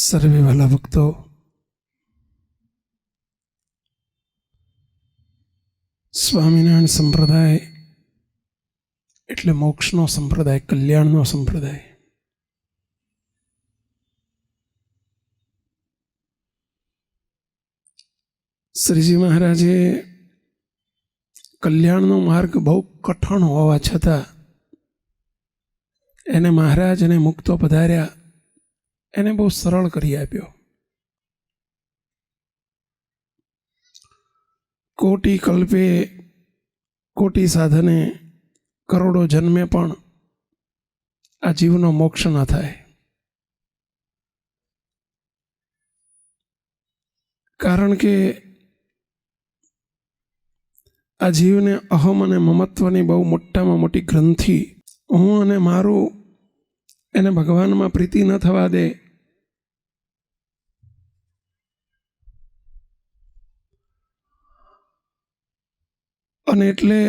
સર્વે વાલા ભક્તો, સ્વામિનારાયણ સંપ્રદાય એટલે મોક્ષનો સંપ્રદાય, કલ્યાણનો સંપ્રદાય. શ્રીજી મહારાજે કલ્યાણનો માર્ગ બહુ કઠણ હોવા છતાં એને મહારાજ અને મુક્તો પધાર્યા એને બહુ સરળ કરી આપ્યો. કોટી કલ્પે કોટી સાધને કરોડો જન્મે પણ આ જીવનો મોક્ષ ન થાય. કારણ કે આ જીવને અહમ અને મમત્વની બહુ મોટામાં મોટી ગ્રંથિ, હું અને મારું, એને ભગવાનમાં પ્રીતિ ન થવા દે. અને એટલે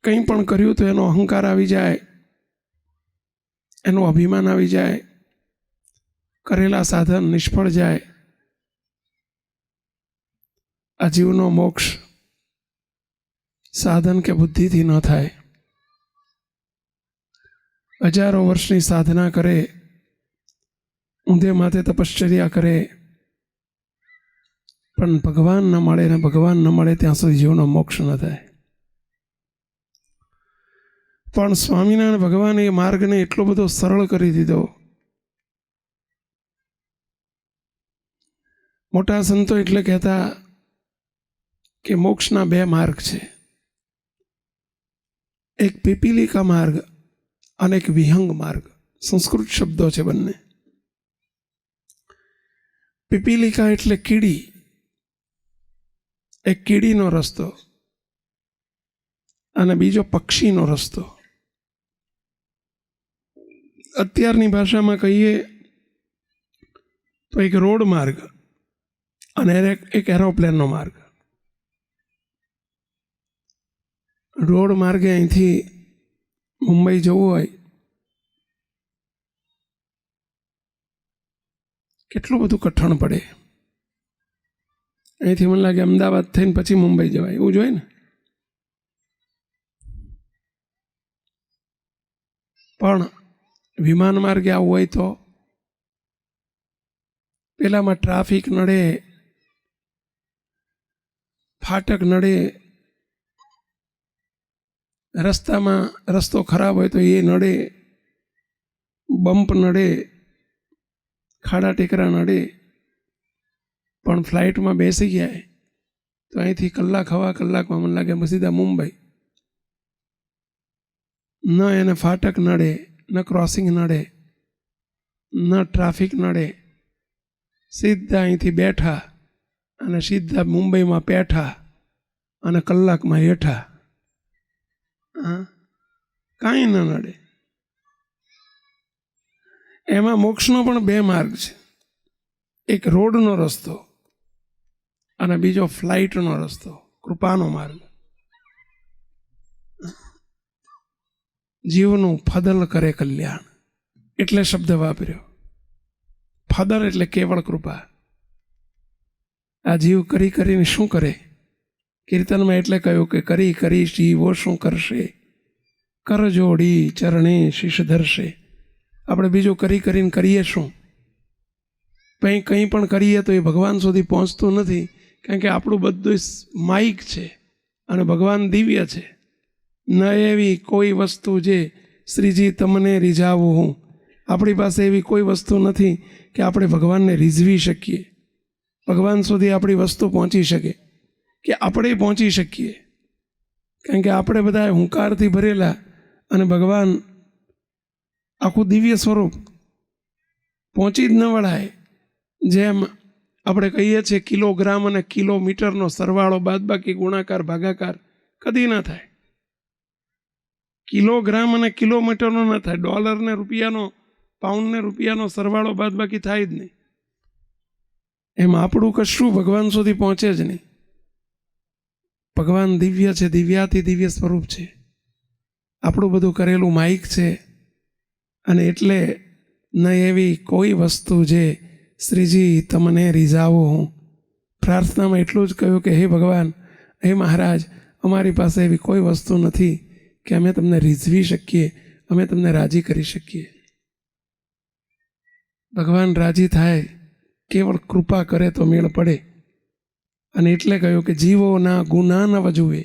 કંઈ પણ કર્યું તો એનો અહંકાર આવી જાય, એનું અભિમાન આવી જાય, કરેલા સાધન નિષ્ફળ જાય. આ જીવનો મોક્ષ સાધન કે બુદ્ધિથી ન થાય. હજારો વર્ષની સાધના કરે, ઊંધે માથે તપશ્ચર્યા કરે, પણ ભગવાન ન મળે ને ભગવાન ન મળે ત્યાં સુધી જીવનો મોક્ષ ન થાય. પણ સ્વામિનારાયણ ભગવાને એ માર્ગને એટલો બધો સરળ કરી દીધો. મોટા સંતો એટલે કહેતા કે મોક્ષના બે માર્ગ છે, એક પીપીલિકા માર્ગ અને એક વિહંગ માર્ગ. સંસ્કૃત શબ્દો છે બંને. પીપીલિકા એટલે કીડી, એક કીડીનો રસ્તો, અને બીજો પક્ષીનો રસ્તો. અત્યારની ભાષામાં કહીએ તો એક રોડ માર્ગ અને એક એરોપ્લેનનો માર્ગ. રોડ માર્ગે અહીંથી મુંબઈ જવું હોય કેટલું બધું કઠણ પડે. અહીંથી મને લાગે અમદાવાદ થઈને પછી મુંબઈ જવાય એવું જોઈએ ને. પણ વિમાન માર્ગે આવવું હોય તો પેલામાં ટ્રાફિક નડે, ફાટક નડે, રસ્તામાં રસ્તો ખરાબ હોય તો એ નડે, બમ્પ નડે, ખાડા ટેકરા નડે. પણ ફ્લાઇટમાં બેસી ગયા તો અહીંથી કલાક હવા કલાકમાં મને લાગે સીધા મુંબઈ. ન એને ફાટક નડે, ન ક્રોસિંગ નડે, ન ટ્રાફિક નડે. સીધા અહીંથી બેઠા અને સીધા મુંબઈમાં પેઠા અને કલાકમાં હેઠા. કાંઈ ન નડે. એમાં મોક્ષનો પણ બે માર્ગ છે, એક રોડનો રસ્તો અને બીજો ફ્લાઇટનો રસ્તો, કૃપાનો માર્ગ. જીવનું ફદલ કરે કલ્યાણ એટલે શબ્દ વાપર્યો. ફદલ એટલે કેવળ કૃપા. આ જીવ કરી કરીને શું કરે? કીર્તનમાં એટલે કહ્યું કે કરી કરી જીવો શું કરશે, કર જોડી ચરણે શીશ ધરશે. આપણે બીજું કરી કરીને કરીએ શું? કંઈ પણ કરીએ તો એ ભગવાન સુધી પહોંચતું નથી. કારણ કે આપણું બધું માઇક છે અને ભગવાન દિવ્ય છે. ન એવી કોઈ વસ્તુ જે શ્રીજી તમને રીઝાવું હું. આપણી પાસે એવી કોઈ વસ્તુ નથી કે આપણે ભગવાનને રીઝવી શકીએ, ભગવાન સુધી આપણી વસ્તુ પહોંચી શકે, કે આપણે પહોંચી શકીએ. કારણ કે આપણે બધા હુંકારથી ભરેલા અને ભગવાન આખું દિવ્ય સ્વરૂપ, પહોંચી જ ન વળાય. જેમ આપણે કહીએ છીએ કિલોગ્રામ અને કિલોમીટરનો સરવાળો બાદબાકી ગુણાકાર ભાગાકાર કદી ન થાય. કિલોગ્રામ અને કિલોમીટરનો ન થાય. ડોલર ને રૂપિયાનો, પાઉન્ડ ને રૂપિયાનો સરવાળો બાદબાકી થાય જ નહીં. એમ આપણું કશું ભગવાન સુધી પહોંચે જ નહીં. ભગવાન દિવ્ય છે, દિવ્યાથી દિવ્ય સ્વરૂપ છે. આપણું બધું કરેલું માઇક છે. અને એટલે ન એવી કોઈ વસ્તુ જે શ્રીજી તમને રીઝાવો. હું પ્રાર્થનામાં એટલું જ કહ્યું કે હે ભગવાન, હે મહારાજ, અમારી પાસે એવી કોઈ વસ્તુ નથી કે અમે તમને રીઝવી શકીએ, અમે તમને રાજી કરી શકીએ. ભગવાન રાજી થાય, કેવળ કૃપા કરે તો મેળ પડે. અને એટલે કહ્યું કે જીવોના ગુના ન વજુએ.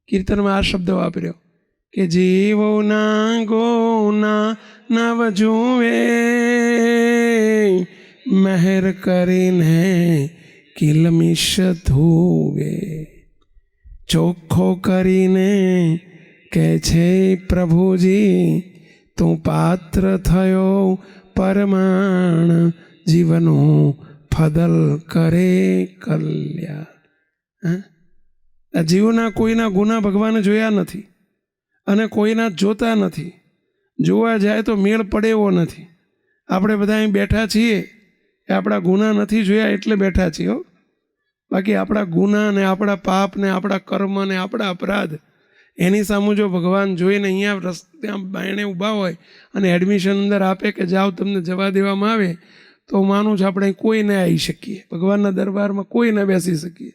કીર્તનમાં આ શબ્દ વાપર્યો કે જીવોના ગુના ન વજુએ, મહેર કરીને કિલમિશ ધુવે. ચોખ્ખો કરીને કે છે પ્રભુજી, તું પાત્ર થયો પરમાણ, જીવનું ફદલ કરે કલ્યાણ. આ જીવના કોઈના ગુના ભગવાને જોયા નથી અને કોઈના જોતા નથી. જોવા જાય તો મેળ પડે એવો નથી. આપણે બધા અહીં બેઠા છીએ એ આપણા ગુના નથી જોયા એટલે બેઠા છીએ હો. બાકી આપણા ગુના ને આપણા પાપ ને આપણા કર્મ ને આપણા અપરાધ એની સામું જો ભગવાન જોઈને અહીંયા ત્યાં બાયણે ઊભા હોય અને એડમિશન અંદર આપે કે જાઓ તમને જવા દેવામાં આવે, તો માનું છું આપણે કોઈ ન આવી શકીએ, ભગવાનના દરબારમાં કોઈ ન બેસી શકીએ.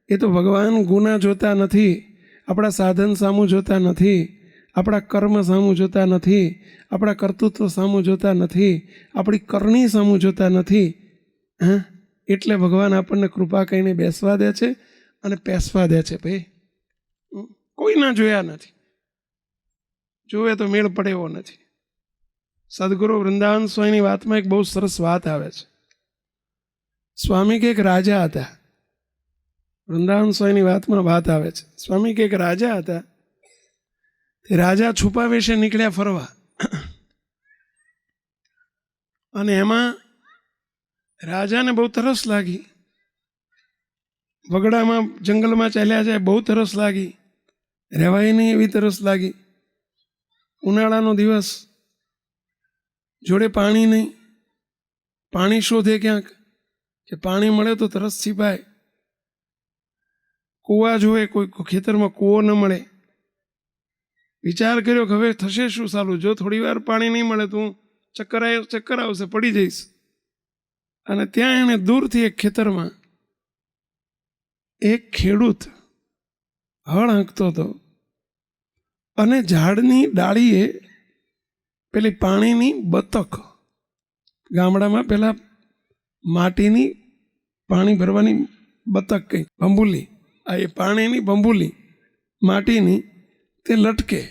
એ તો ભગવાન ગુના જોતા નથી, આપણા સાધન સામું જોતા નથી, આપણા કર્મ સામું જોતા નથી, આપણા કર્તૃત્વ સામું જોતા નથી, આપણી કરણી સામું જોતા નથી. એટલે ભગવાન આપણને કૃપા કહીને બેસવા દે છે અને પેસવા દે છે. ભાઈ કોઈ ના જોયા નથી, જોવે તો મેળ પડે એવો નથી. સદગુરુ વૃંદાવન સ્વામીની વાતમાં એક બહુ સરસ વાત આવે છે. સ્વામી કે એક રાજા હતા. વૃંદાવન સ્વામીની વાતમાં વાત આવે છે. સ્વામી કે એક રાજા હતા. તે રાજા છુપા વેશે નીકળ્યા ફરવા, અને એમાં રાજાને બહુ તરસ લાગી. વગડામાં જંગલમાં ચાલ્યા જાય, બહુ તરસ લાગી, રહેવાય નહીં એવી તરસ લાગી. ઉનાળાનો દિવસ, જોડે પાણી નહીં. પાણી શોધે ક્યાંક કે પાણી મળે તો તરસ છીપાય. કૂવા જોવે, કોઈ ખેતરમાં કૂવો ન મળે. વિચાર કર્યો કે હવે થશે શું સાલું, જો થોડી વાર પાણી નહીં મળે તો હું ચક્કર આવશે, પડી જઈશ. અને ત્યાં એણે દૂરથી એક ખેતરમાં એક ખેડૂત હળ હાંકતો હતો અને ઝાડની ડાળીએ પેલી પાણીની બતક, ગામડામાં પેલા માટીની પાણી ભરવાની બતક કઈ બંબુલી, આ એ પાણીની બંબુલી માટીની, તે લટકે,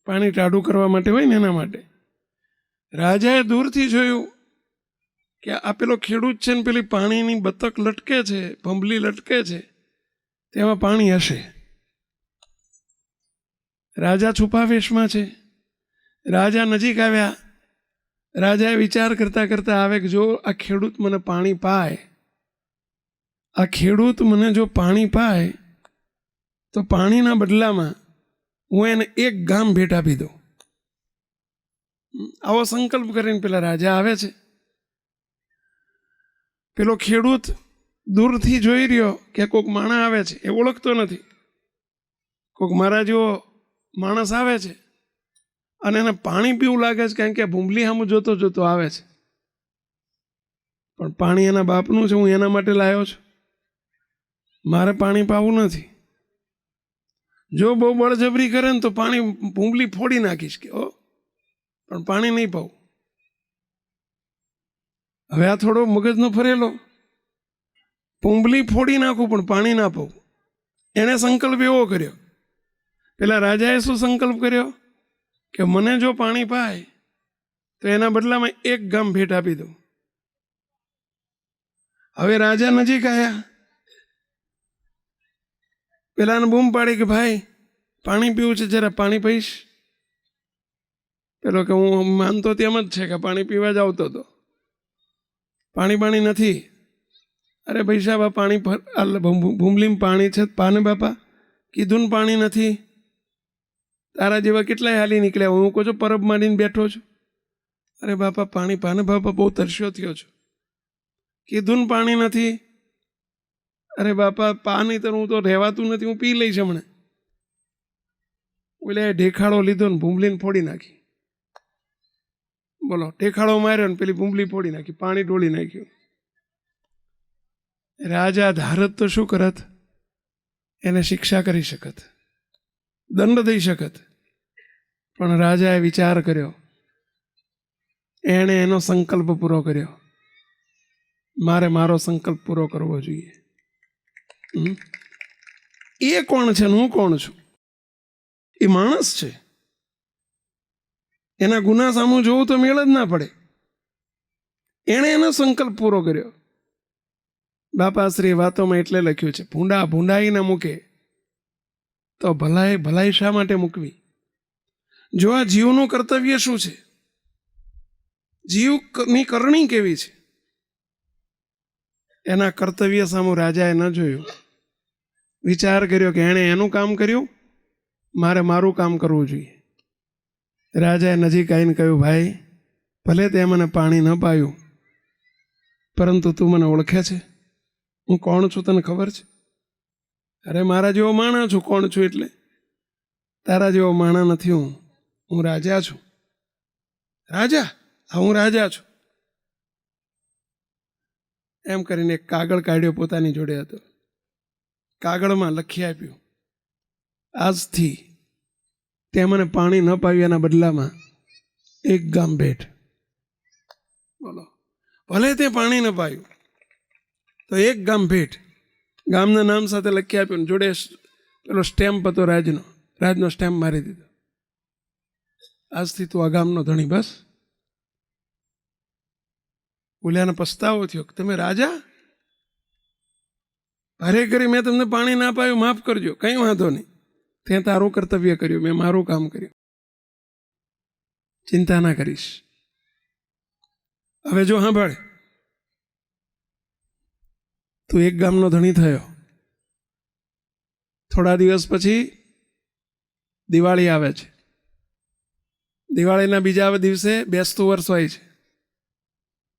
પાણી ટાઢું કરવા માટે હોય ને એના માટે. રાજાએ દૂરથી જોયું કે આ પેલો ખેડૂત છે ને પેલી પાણીની બતક લટકે છે, ભંભલી લટકે છે, તેમાં પાણી હશે. રાજા છુપા વેશમાં છે. રાજા નજીક આવ્યા. રાજાએ વિચાર કરતા કરતા આવે કે જો આ ખેડૂત મને પાણી પાય, આ ખેડૂત મને જો પાણી પાય તો પાણીના બદલામાં હું એને એક ગામ ભેટ આપી દઉં. આવો સંકલ્પ કરીને પેલા રાજા આવે છે. પેલો ખેડૂત દૂરથી જોઈ રહ્યો કે કોઈક માણસ આવે છે, એ ઓળખતો નથી. કોઈક મારા જેવો માણસ આવે છે અને એને પાણી પીવું લાગે છે, કારણ કે ભૂંબલી સામું જોતો જોતો આવે છે. પણ પાણી એના બાપનું છે, હું એના માટે લાવ્યો છું, મારે પાણી પાવું નથી. જો બહુ બળજબરી કરે ને તો પાણી ભૂંબલી ફોડી નાખીશ કે પણ પાણી નહીં પાવું. હવે આ થોડો મગજનો ફરેલો, ભૂંબલી ફોડી નાખું પણ પાણી ના પાવું. એણે સંકલ્પ એવો કર્યો. પેલા રાજાએ શું સંકલ્પ કર્યો કે મને જો પાણી પાય તો એના બદલામાં એક ગામ ભેટ આપી દઉં. હવે રાજા નજીક આવ્યા. પેલાને બૂમ પાડી કે ભાઈ પાણી પીવું છે, જરા પાણી પીશ. પેલો કે હું માનતો તેમ જ છે કે પાણી પીવા જ આવતો હતો, પાણી નથી. અરે ભાઈ સાહેબ, આ પાણી ભૂમલીમાં પાણી છે, પાને બાપા કીધું ને પાણી નથી. તારા જેવા કેટલાય હાલી નીકળ્યા, હું કહું છું પરબ માંડીને બેઠો છું. અરે બાપા પાણી પાને બાપા, બહુ તરસ્યો થયો છું, કીધું ને પાણી નથી. અરે બાપા પાણી તો હું તો રહેવાતું નથી, હું પી લઈશ હમણાં. એટલે ઢેખાડો લીધો ને ભૂમલીને ફોડી નાખી. બોલો, ટેખાડો માર્યો ને પેલી બુંબલી ફોડી નાખી, પાણી ઢોળી નાખ્યું. રાજા ધારત તો શું કરત? એને શિક્ષા કરી શકત, દંડ દઈ શકત. પણ રાજાએ વિચાર કર્યો, એણે એનો સંકલ્પ પૂરો કર્યો. મારે મારો સંકલ્પ પૂરો કરવો જોઈએ. એ કોણ છે ને હું કોણ છું? એ માણસ છે. એના ગુના સામું જોવું તો મેળ જ ના પડે. એણે એનો સંકલ્પ પૂરો કર્યો. બાપાશ્રી વાતોમાં એટલે લખ્યું છે, ભૂંડા ભૂંડાઈ ના મૂકે તો ભલાઈ ભલાઈ શા માટે મૂકવી? જો આ જીવનું કર્તવ્ય શું છે, જીવની કરણી કેવી છે, એના કર્તવ્ય સામું રાજાએ ન જોયું. વિચાર કર્યો કે એણે એનું કામ કર્યું, મારે મારું કામ કરવું જોઈએ. રાજાએ નજીક આવીને કહ્યું, ભાઈ, ભલે તે મને પાણી ન પાયું, પરંતુ તું મને ઓળખે છે? હું કોણ છું તને ખબર છે? અરે મારા જેવો માણા છું. કોણ છું એટલે? તારા જેવો માણા નથી હું રાજા છું. રાજા? હા, હું રાજા છું. એમ કરીને એક કાગળ કાઢ્યો, પોતાની જોડે હતો. કાગળમાં લખી આપ્યું, આજથી તે મને પાણી ન પાવ્યું, એના બદલામાં 1 ગામ ભેટ. બોલો, ભલે તે પાણી ન પાયું તો 1 ગામ ભેટ. ગામના નામ સાથે લખી આપ્યું, જોડે પેલો સ્ટેમ્પ હતો રાજનો સ્ટેમ્પ મારી દીધો. આજથી તું આ ગામનો ધણી. બસ. ઓલ્યાને પસ્તાવો થયો કે તમે રાજા? ભારે કરી મેં તમને પાણી ના પાયું, માફ કરજો. કંઈ વાંધો નહીં, તે તારું કર્તવ્ય કર્યું, મેં મારું કામ કર્યું, ચિંતા ના કરીશ. હવે જો સાંભળ, તું 1 ગામનો ધણી થયો. થોડા દિવસ પછી દિવાળી આવે છે. દિવાળીના બીજા દિવસે બેસતું વર્ષ હોય છે.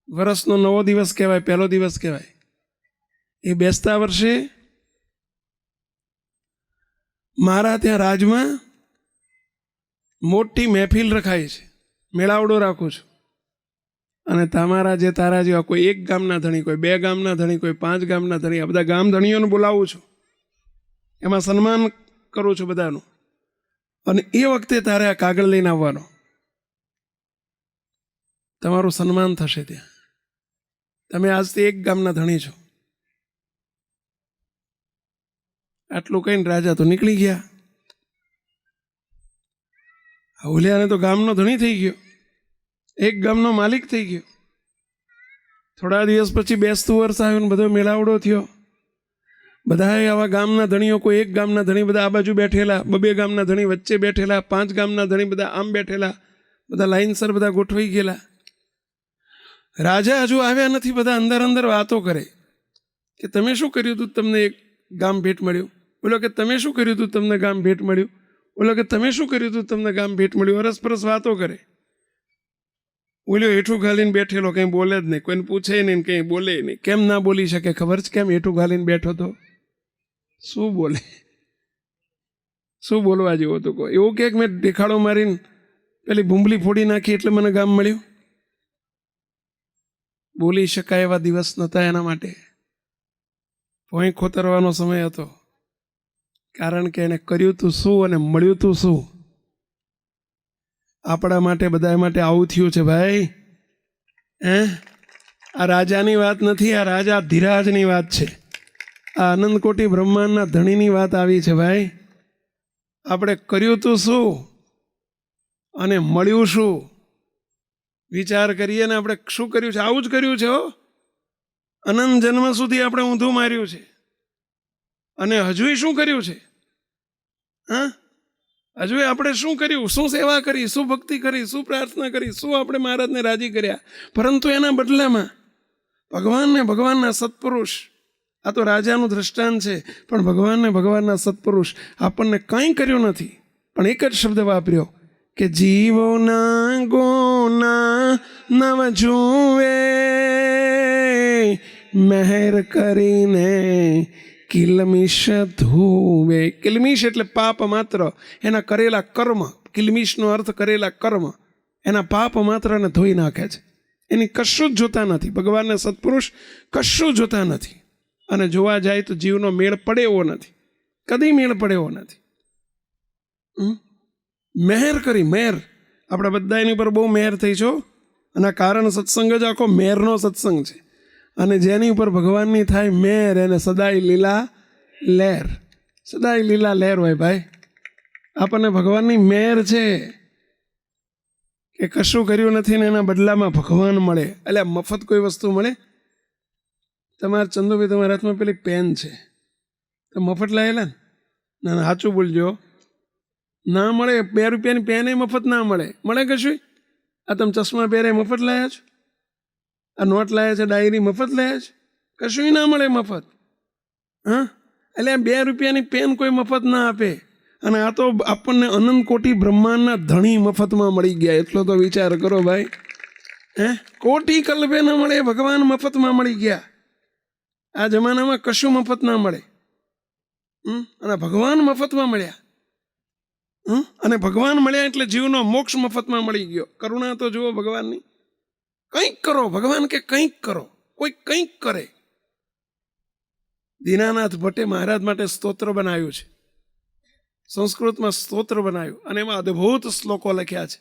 વર્ષનો નવો દિવસ કહેવાય, પહેલો દિવસ કહેવાય. એ બેસતા વર્ષે મારા ત્યાં રાજમાં મોટી મહેફિલ રખાય છે, મેળાવડો રાખું છું. અને તારા જેવા કોઈ 1 ગામના ધણી, કોઈ 2 ગામના ધણી, કોઈ 5 ગામના ધણી, આ બધા ગામ ધણીઓને બોલાવું છું. એમાં સન્માન કરું છું બધાનું. અને એ વખતે તારે આ કાગળ લઈને આવવાનો. તમારું સન્માન થશે ત્યાં. તમે આજથી 1 ગામના ધણી છો. આટલું કહીને રાજા તો નીકળી ગયા. ઓલિયાને તો ગામનો ધણી થઈ ગયો, 1 ગામનો માલિક થઈ ગયો. થોડા દિવસ પછી બેસતું વર્ષ આવ્યું ને બધો મેળાવડો થયો. બધા આવા ગામના ધણીઓ, કોઈ 1 ગામના ધણી બધા આ બાજુ બેઠેલા, 2 ગામના ધણી વચ્ચે બેઠેલા, 5 ગામના ધણી બધા આમ બેઠેલા, બધા લાઈનસર બધા ગોઠવાઈ ગયેલા. રાજા હજુ આવ્યા નથી. બધા અંદર અંદર વાતો કરે કે તમે શું કર્યું હતું, તમને 1 ગામ ભેટ મળ્યું. બોલો કે તમે શું કર્યું હતું, તમને ગામ ભેટ મળ્યું. બોલો કે તમે શું કર્યું હતું, તમને ગામ ભેટ મળ્યું. અરસપરસ વાતો કરે. ઓલ્યો હેઠું ઘાલીને બેઠેલો, કંઈ બોલે જ નહીં, કોઈને પૂછે નહીં, કંઈ બોલે નહીં. કેમ ના બોલી શકે ખબર છે? કેમ હેઠું ઘાલીને બેઠો તો? શું બોલે? શું બોલવા જેવો તો કહો? એવું કે મેં દેખાડો મારીને પેલી બુંબલી ફોડી નાખી એટલે મને ગામ મળ્યું? બોલી શકાય એવા દિવસ નહોતા એના માટે. ભોંય ખોતરવાનો સમય હતો. કારણ કે એને કર્યું તું શું અને મળ્યું તું શું. આપણા માટે, બધા માટે આવું થયું છે ભાઈ. આ રાજાની વાત નથી, આ રાજા ધીરાજની વાત છે. આ અનંતકોટી બ્રહ્માંડના ધણીની વાત આવી છે ભાઈ. આપણે કર્યું તું શું અને મળ્યું શું, વિચાર કરીએ ને. આપણે શું કર્યું છે? આવું જ કર્યું છે. અનંત જન્મ સુધી આપણે ઊંધું માર્યું છે. અને હજુય શું કર્યું છે? હજુ આપણે શું કર્યું? શું સેવા કરી, શું ભક્તિ કરી, શું પ્રાર્થના કરી, શું આપણે મહારાજને રાજી કર્યા. પરંતુ એના બદલામાં ભગવાનના સત્પુરુષ, આ તો રાજાનું દ્રષ્ટાંત છે, પણ ભગવાનના સત્પુરુષ આપણને કંઈ કર્યું નથી. પણ એક જ શબ્દ વાપર્યો કે જીવોના ગોના નવ જુએ, મહેર કરીને કિલમિશ ધુવે. કિલમિશ એટલે પાપ માત્ર, એના કરેલા કર્મ. કિલમિશનો અર્થ કરેલા કર્મ. એના પાપ માત્રને ધોઈ નાખે છે. એની કશું જ જોતા નથી. ભગવાનના સત્પુરુષ કશું જોતા નથી. અને જોવા જાય તો જીવનો મેળ પડે એવો નથી, કદી મેળ પડે એવો નથી. મહેર કરી, મહેર. આપણે બધા એની ઉપર બહુ મહેર થઈ છો. અને કારણ સત્સંગ જ આખો મહેરનો સત્સંગ છે. અને જેની ઉપર ભગવાનની થાય મહેર એને સદાય લીલા લહેર, સદાય લીલા લહેર હોય ભાઈ. આપણને ભગવાનની મહેર છે કે કશું કર્યું નથી ને એના બદલામાં ભગવાન મળે. એટલે મફત કોઈ વસ્તુ મળે? તમારા ચંદુભાઈ, તમારા હાથમાં પેલી પેન છે, તો મફત લાયેલા ને? ના, સાચું બોલજો, ના મળે. 2 રૂપિયાની પેન મફત ના મળે. મળે કશું? આ તમે ચશ્મા પહેરે મફત લાયા છો? આ નોટ લાયા છે, ડાયરી મફત લાયા છે? કશું ના મળે મફત. હા, એટલે આ 2 રૂપિયાની પેન કોઈ મફત ના આપે. અને આ તો આપણને અનંત કોટી બ્રહ્માંડના ધણી મફતમાં મળી ગયા. એટલો તો વિચાર કરો ભાઈ. કોટી કલ્પે ન મળે, ભગવાન મફતમાં મળી ગયા. આ જમાનામાં કશું મફત ના મળે. અને ભગવાન મફતમાં મળ્યા. અને ભગવાન મળ્યા એટલે જીવનો મોક્ષ મફતમાં મળી ગયો. કરુણા તો જુઓ ભગવાનની. કંઈક કરો, ભગવાન કે કંઈક કરો, કોઈ કંઈક કરે. દીનાનાથ ભટ્ટે મહારાજ માટે સ્તોત્ર બનાવ્યું છે, સંસ્કૃતમાં સ્તોત્ર બનાવ્યું, અને એમાં અદ્ભુત શ્લોકો લખ્યા છે.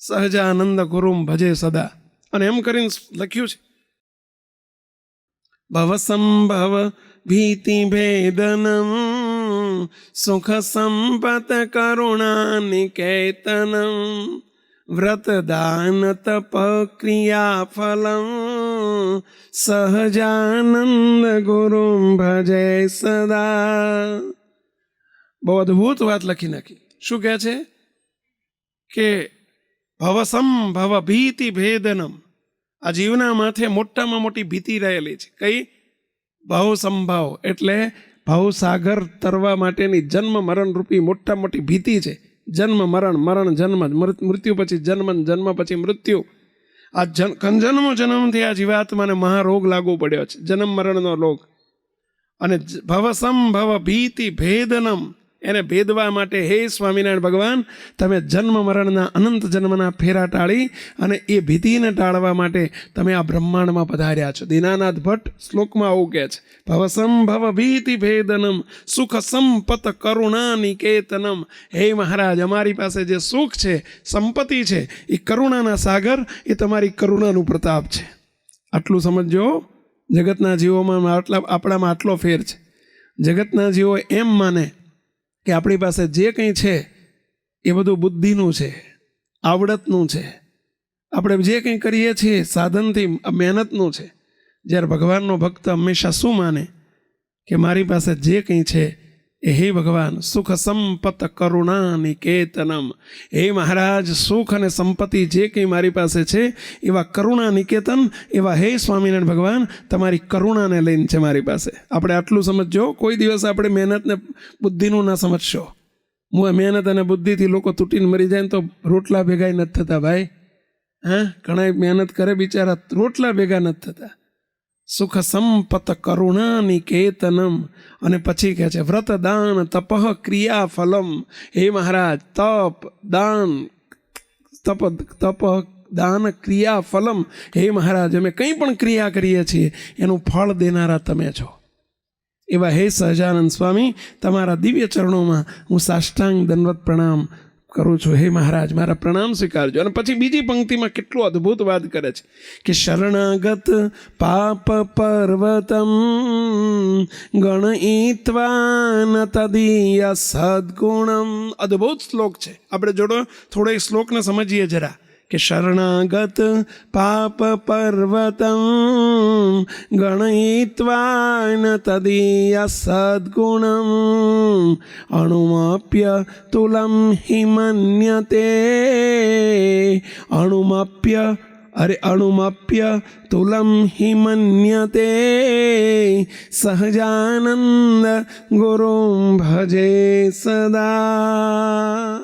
સહજાનંદ ગુરુમ ભજે સદા, અને એમ કરીને લખ્યું છે, ભવ સંભવ ભીતિ ભેદનમ સુખ સંપત કરુણા નિકેતનમ વ્રત દાન તપ ક્રિયા ફલમ સહજાનંદ ગુરુમ ભજે સદા. બહુ અદ્ભુત વાત લખી નાખી. શું કહે છે કે ભવસંભવ ભીતિ ભેદનમ. આ જીવના માથે મોટામાં મોટી ભીતિ રહેલી છે. કઈ? ભવ સંભાવ, એટલે ભવસાગર તરવા માટેની જન્મ મરણ રૂપી મોટા મોટી ભીતિ છે. જન્મ મરણ, મરણ જન્મ, મૃત્યુ પછી જન્મ, જન્મ પછી મૃત્યુ. આ જન્મથી આ જીવાત્માને મહારોગ લાગુ પડ્યો છે, જન્મ મરણનો રોગ. અને ભવસંભવ ભીતિ ભેદનમ, એને ભેદવા માટે હે સ્વામિનારાયણ ભગવાન, તમે જન્મ મરણના અનંત જન્મના ફેરા ટાળી અને એ ભીતિને ટાળવા માટે તમે આ બ્રહ્માંડમાં પધાર્યા છો. દીનાનાથ ભટ્ટ શ્લોકમાં આવું કહે છે, ભવસંભવ ભીતિ ભેદનમ સુખ સંપત કરુણા નિકેતનમ. હે મહારાજ, અમારી પાસે જે સુખ છે, સંપત્તિ છે, એ કરુણાના સાગર, એ તમારી કરુણાનું પ્રતાપ છે. આટલું સમજો. જગતના જીવોમાં આપણામાં આટલો ફેર છે. જગતના જીવો એમ માને કે આપણી પાસે જે કંઈ છે એ બધું બુદ્ધિનું છે, આવડતનું છે, આપણે જે કંઈ કરીએ છીએ સાધનથી, મહેનતનું છે. જ્યારે ભગવાનનો ભક્ત હંમેશા શું માને કે મારી પાસે જે કંઈ છે એ હે ભગવાન સુખ સંપત કરુણા નિકેતનમ. હે મહારાજ, સુખ અને સંપત્તિ જે કંઈ મારી પાસે છે એવા કરુણા નિકેતન, એવા હે સ્વામિનારાયણ ભગવાન તમારી કરુણાને લઈને છે મારી પાસે. આપણે આટલું સમજજો. કોઈ દિવસ આપણે મહેનતને બુદ્ધિનું ના સમજશો. મહેનત અને બુદ્ધિથી લોકો તૂટીને મરી જાય ને તો રોટલા ભેગા નથી થતા ભાઈ. ઘણા મહેનત કરે બિચારા, રોટલા ભેગા નથી થતા. સુખ સંપત કરુણા નિકેતનમ. અને પછી કહે છે વ્રત દાન તપ ક્રિયા ફલમ. હે મહારાજ, તપ દાન, તપ દાન ક્રિયા ફલમ. હે મહારાજ, અમે કંઈ પણ ક્રિયા કરીએ છીએ એનું ફળ દેનારા તમે છો. એવા હે સહજાનંદ સ્વામી, તમારા દિવ્ય ચરણોમાં હું સાષ્ટાંગ દંડવત પ્રણામ કરું છું. હે મહારાજ, મારા પ્રણામ સ્વીકારજો. અને પછી બીજી પંક્તિમાં કેટલું અદ્ભુત વાત કરે છે કે શરણાગત પાપ પર્વતમ ગણયિત્વા ન તદીય સદ્ગુણમ. અદ્ભુત શ્લોક છે. આપણે જોડો થોડો એ શ્લોકને સમજીએ જરા કે શરણાગત પાપ પર્વતમ ગણયિત્વા ન તદીય સદ્ગુણમ અણુમપ્ય તુલમ હિમન્યતે. અણુમપ્ય તુલમ હિમન્યતે સહજાનંદ ગુરુમ ભજે સદા.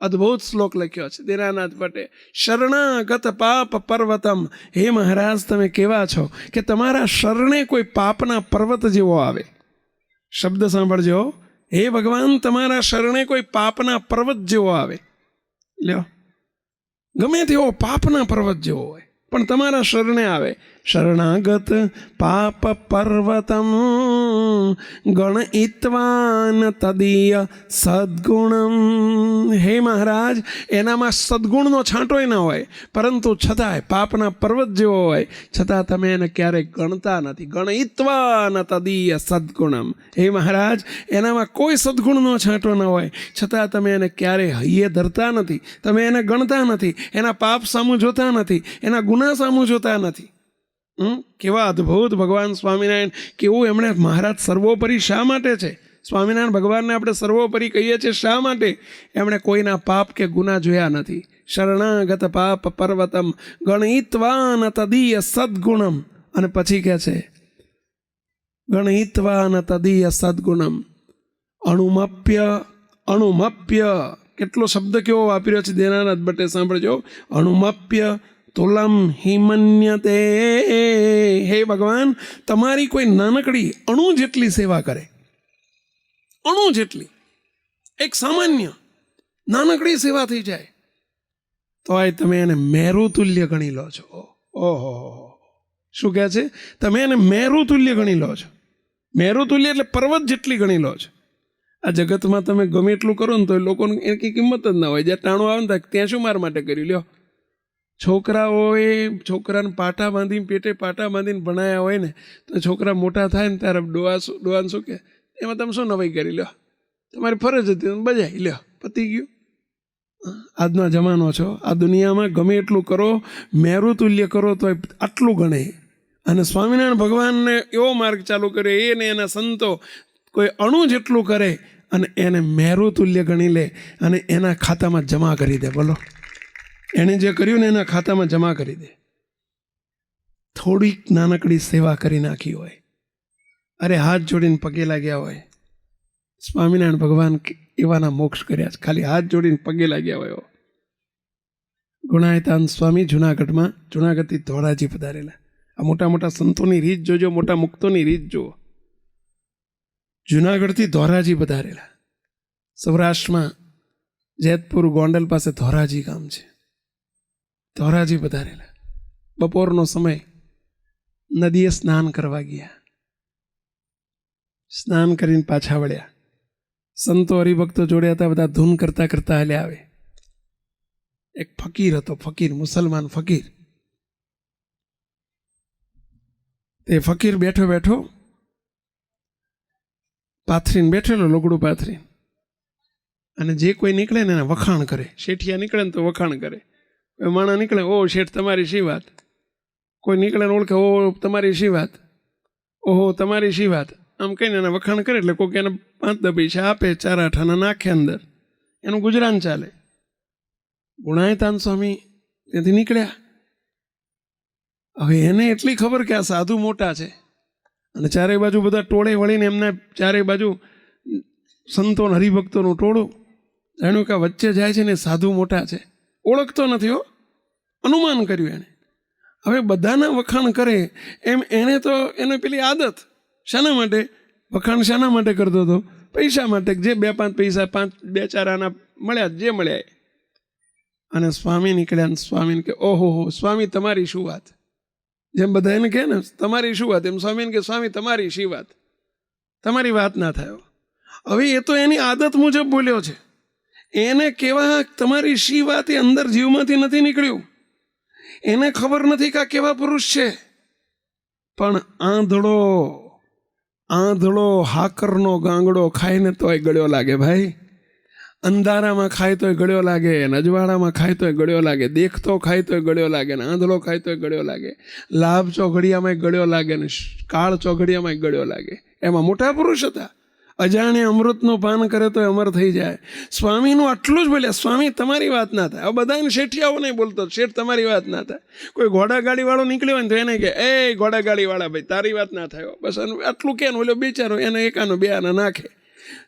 અદ્ભુત શ્લોક લખ્યો છે દીનાનાથ ભટ્ટે. શરણાગત પાપ પર્વતમ. હે મહારાજ, તમે કેવા છો કે તમારા શરણે કોઈ પાપના પર્વત જેવો આવે. શબ્દ સાંભળજો. હે ભગવાન, તમારા શરણે કોઈ પાપના પર્વત જેવો આવે. લ્યો, ગમે તેવો પાપના પર્વત જેવો હોય, પણ તમારા શરણે આવે. શરણાગત પાપ પર્વતમ ગણયિત્વાન તદીય સદ્ગુણમ. હે મહારાજ, એનામાં સદ્ગુણનો છાંટોય ન હોય, પરંતુ છતાંય પાપના પર્વત જેવો હોય, છતાં તમે એને ક્યારેય ગણતા નથી. ગણયિત્વાન તદીય સદ્ગુણમ. હે મહારાજ, એનામાં કોઈ સદ્ગુણનો છાંટો ન હોય, છતાં તમે એને ક્યારેય હૈયે ધરતા નથી, તમે એને ગણતા નથી, એના પાપ સામું જોતા નથી, એના ગુના સામું જોતા નથી. કેવા અદ્ભુત ભગવાન સ્વામિનારાયણ! કેવું એમણે મહારાજ સર્વોપરી શા માટે છે? સ્વામિનારાયણ ભગવાનને આપણે સર્વોપરી કહીએ છીએ શા માટે? એમણે કોઈના પાપ કે ગુના જોયા નથી. શરણાગત પાપ પર્વતમ ગણયિત્વાન તદીય સદ્ગુણમ. અને પછી કહે છે ગણયિત્વાન તદીય સદ્ગુણમ અણુમપ્ય. અણુમપ્ય કેટલો શબ્દ કેવો વાપર્યો છે દીનાનાથ ભટ્ટે, સાંભળજો. અણુમપ્ય તુલમ હિમન્યતે. હે ભગવાન, તમારી કોઈ નાનકડી અણુ જેટલી સેવા કરે, અણુ જેટલી, એક સામાન્ય નાનકડી સેવા થઈ જાય, તો તમે એને મેરુ તુલ્ય ગણી લો છો. ઓહો, શું કહે છે? તમે એને મેરુ તુલ્ય ગણી લો છો. મેરુ તુલ્ય એટલે પર્વત જેટલી ગણી લો છો. આ જગતમાં તમે ગમે એટલું કરો ને તો લોકોને એની કિંમત જ ના હોય. જ્યાં ટાણું આવે ને ત્યાં શું માર માટે કર્યું? લ્યો, છોકરાઓએ છોકરાને પાટા બાંધીને, પેટે પાટા બાંધીને ભણાયા હોય ને, તો છોકરા મોટા થાય ને ત્યારે ડોહાન શું કે, એમાં તમે શું નવાઈ કરી? લ્યો, તમારી ફરજ હતી, બજાઈ લ્યો, પતી ગયું. આજનો જમાનો છો. આ દુનિયામાં ગમે એટલું કરો, મેરુ તુલ્ય કરો તો આટલું ગણે. અને સ્વામિનારાયણ ભગવાનને એવો માર્ગ ચાલુ કર્યો, એને એના સંતો કોઈ અણુ જેટલું કરે અને એને મેરુ તુલ્ય ગણી લે અને એના ખાતામાં જમા કરી દે. બોલો, એણે જે કર્યું ને એના ખાતામાં જમા કરી દે. થોડીક નાનકડી સેવા કરી નાખી હોય, અરે હાથ જોડીને પગે લાગ્યા હોય. સ્વામિનારાયણ ભગવાન એવાના મોક્ષ કર્યા છે, ખાલી હાથ જોડીને પગે લાગ્યા હોય. ગુણાયતાન સ્વામી જુનાગઢથી ધોરાજી પધારેલા. આ મોટા મોટા સંતોની રીત જોજો, મોટા મુક્તોની રીત જુઓ. જુનાગઢથી ધોરાજી પધારેલા. સૌરાષ્ટ્રમાં જેતપુર ગોંડલ પાસે ધોરાજી ગામ છે. ધોરાજી પધારેલા. બપોરનો સમય, નદીએ સ્નાન કરવા ગયા. સ્નાન કરીને પાછા વળ્યા. સંતો હરિભક્તો જોડે હતા, બધા ધૂન કરતા કરતા હાલ્યા આવે. એક ફકીર હતો, ફકીર, મુસલમાન ફકીર. તે ફકીર બેઠો બેઠો પાથરીને બેઠેલો, લુગડું પાથરીને, અને જે કોઈ નીકળે ને એને વખાણ કરે. શેઠિયા નીકળે ને તો વખાણ કરે. કોઈ માણસ નીકળે, ઓ શેઠ તમારી શી વાત. કોઈ નીકળે ને ઓળખે, ઓ તમારી શી વાત, ઓહો તમારી શી વાત, આમ કહીને એને વખાણ કરે. એટલે કોઈક એને 5-10 પૈસા આપે, 4 આઠાના નાખે અંદર, એનું ગુજરાન ચાલે. ગુણાયતાન સ્વામી ત્યાંથી નીકળ્યા. હવે એને એટલી ખબર કે આ સાધુ મોટા છે, અને ચારે બાજુ બધા ટોળે વળીને એમને ચારે બાજુ સંતો હરિભક્તોનું ટોળું. જાણ્યું કે વચ્ચે જાય છે ને સાધુ મોટા છે. ઓળખતો નથી હો, અનુમાન કર્યું એણે. હવે બધાના વખાણ કરે એમ એણે તો એને પેલી આદત. શાના માટે વખાણ શાના માટે કરતો હતો? પૈસા માટે. જે 2-5 પૈસા, 2-4 આના મળ્યા, જે મળ્યા. અને સ્વામી નીકળ્યા ને સ્વામીને કે, ઓહો હો સ્વામી તમારી શું વાત. જેમ બધા એને કહે ને તમારી શું વાત, એમ સ્વામીને કે સ્વામી તમારી શી વાત, તમારી વાત ના થયો. હવે એ તો એની આદત મુજબ બોલ્યો છે. એને કેવા તમારી શી વાત એ અંદર જીવમાંથી નથી નીકળ્યું. એને ખબર નથી કે આ કેવા પુરુષ છે. પણ આંધળો હાકરનો ગાંગડો ખાઈને તોય ગળ્યો લાગે ભાઈ. અંધારામાં ખાય તોય ગળ્યો લાગે, અજવાળામાં ખાય તોય ગળ્યો લાગે, દેખતો ખાય તોય ગળ્યો લાગે, ને આંધળો ખાય તોય ગળ્યો લાગે, લાભ ચોઘડિયામાં ગળ્યો લાગે ને કાળ ચોઘડિયામાં ગળ્યો લાગે. એમાં મોટા પુરુષ હતા. અજાણે અમૃતનું પાન કરે તો અમર થઈ જાય. સ્વામીનું આટલું જ બોલ્યા, સ્વામી તમારી વાત ના થાય. હવે બધાને શેઠિયાઓ નહીં બોલતો, શેઠ તમારી વાત ના થાય. કોઈ ઘોડાગાડીવાળો નીકળ્યો હોય ને તો એને કે, એ ઘોડાગાડીવાળા ભાઈ તારી વાત ના થાય. બસ આટલું કે ઓલો બિચારો એને એકાનો બે આના નાખે.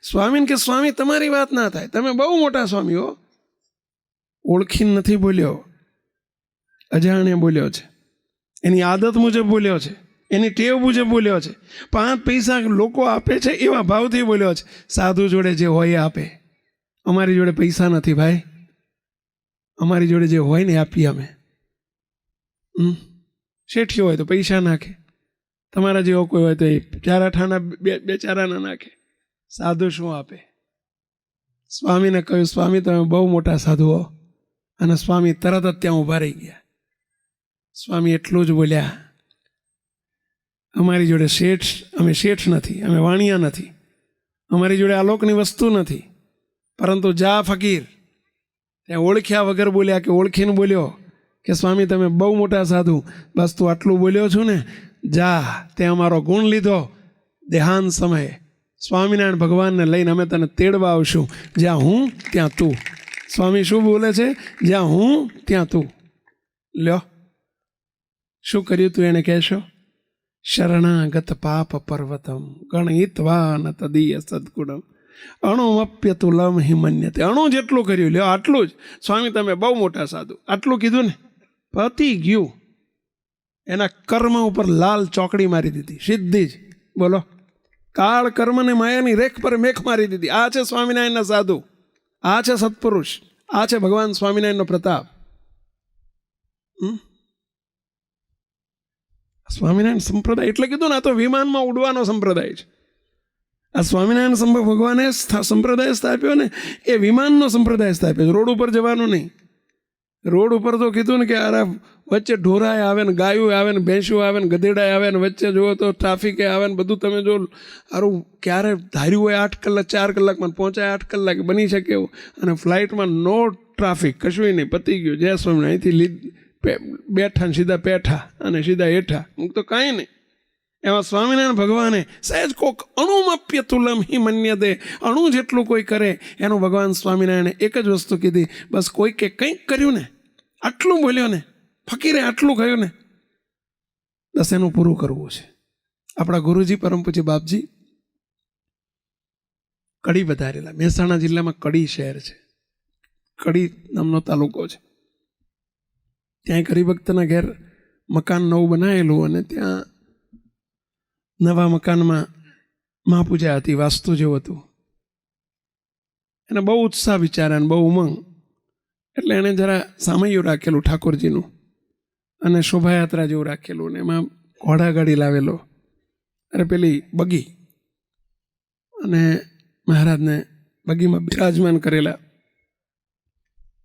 સ્વામીને કે સ્વામી તમારી વાત ના થાય, તમે બહુ મોટા સ્વામી હો. ઓળખીને નથી બોલ્યો, અજાણે બોલ્યો છે, એની આદત મુજબ બોલ્યો છે, એની ટેવ મુજબ બોલ્યો છે. 5 પૈસા લોકો આપે છે એવા ભાવથી બોલ્યો છે. સાધુ જોડે જે હોય આપે, અમારી જોડે પૈસા નથી ભાઈ. અમારી જોડે જે હોય ને આપીએ અમે. શેઠિયો હોય તો પૈસા નાખે, તમારા જેવો કોઈ હોય તો એ ચાર આઠાના બે ચારાના નાખે. સાધુ શું આપે? સ્વામીને કહ્યું, સ્વામી તમે બહુ મોટા સાધુ હો. અને સ્વામી તરત જ ત્યાં ઊભા રહી ગયા. સ્વામી એટલું જ બોલ્યા, અમારી જોડે અમે શેઠ નથી, અમે વાણિયા નથી, અમારી જોડે આલોકની વસ્તુ નથી, પરંતુ જા ફકીર. ત્યાં ઓળખ્યા વગર બોલ્યા કે ઓળખીને બોલ્યો કે સ્વામી તમે બહુ મોટા સાધુ, બસ તું આટલું બોલ્યો છું ને, જા તે અમારો ગુણ લીધો. દેહાંત સમયે સ્વામિનારાયણ ભગવાનને લઈને અમે તને તેડવા આવશું. જ્યાં હું ત્યાં તું. સ્વામી શું બોલે છે? જ્યાં હું ત્યાં તું. લ્યો શું કર્યું તું એને કહેશો? શરણાગત પાપ પર્વતમ ગણિત્વા ન તદીય સદગુણમ અણુમપ્યતુલમ હિમન્યતે. અણુ જેટલું કર્યું, લ્યો આટલું જ. સ્વામી તમે બહુ મોટા સાધુ, આટલું કીધું ને, પતી ગયું. એના કર્મ ઉપર લાલ ચોકડી મારી દીધી સીધી જ. બોલો, કાળ કર્મને માયાની રેખ પર મેખ મારી દીધી. આ છે સ્વામિનારાયણના સાધુ, આ છે સત્પુરુષ, આ છે ભગવાન સ્વામિનારાયણનો પ્રતાપ. સ્વામિનારાયણ સંપ્રદાય એટલે કીધું ને, આ તો વિમાનમાં ઉડવાનો સંપ્રદાય છે. આ સ્વામિનારાયણ ભગવાને સંપ્રદાય સ્થાપ્યો ને, એ વિમાનનો સંપ્રદાય સ્થાપ્યો, રોડ ઉપર જવાનો નહીં. રોડ ઉપર તો કીધું ને કે અરે વચ્ચે ઢોરાય આવે ને, ગાયું આવે ને, ભેંસું આવે ને, ગધેડાય આવે ને, વચ્ચે જુઓ તો ટ્રાફિકે આવે ને, બધું તમે જો સારું ક્યારે ધાર્યું હોય 8 કલાક 4 કલાકમાં પહોંચાય, 8 કલાક બની શકે એવું. અને ફ્લાઇટમાં નો ટ્રાફિક, કશું નહીં, પતી ગયું. જય સ્વામી, અહીંથી બેઠા ને સીધા પેઠા અને સીધા હેઠા, હું તો કાંઈ નહીં. એમાં સ્વામિનારાયણ ભગવાને સહેજ કોક અણુમપ્ય તુલમ હિ મન્યતે, અણુ જેટલું કોઈ કરે એનું ભગવાન સ્વામિનારાયણે એક જ વસ્તુ કીધી, બસ કોઈ કે કંઈક કર્યું ને, આટલું બોલ્યો ને, ફકીરે આટલું કહ્યું ને, બસ એનું પૂરું કરવું છે. આપણા ગુરુજી પરમ પૂજ્ય બાપજી કડી વધારેલા. મહેસાણા જિલ્લામાં કડી શહેર છે, કડી નામનો તાલુકો છે. ત્યાં હરિભક્તના ઘેર મકાન નવું બનાવેલું, અને ત્યાં નવા મકાનમાં મહાપૂજા હતી, વાસ્તુ જેવું હતું. એને બહુ ઉત્સાહ વિચાર્યા, બહુ ઉમંગ. એટલે એણે જરા સામૈયું રાખેલું ઠાકોરજીનું, અને શોભાયાત્રા જેવું રાખેલું, ને એમાં ઘોડાગાડી લાવેલો, અરે પેલી બગી, અને મહારાજને બગીમાં બિરાજમાન કરેલા.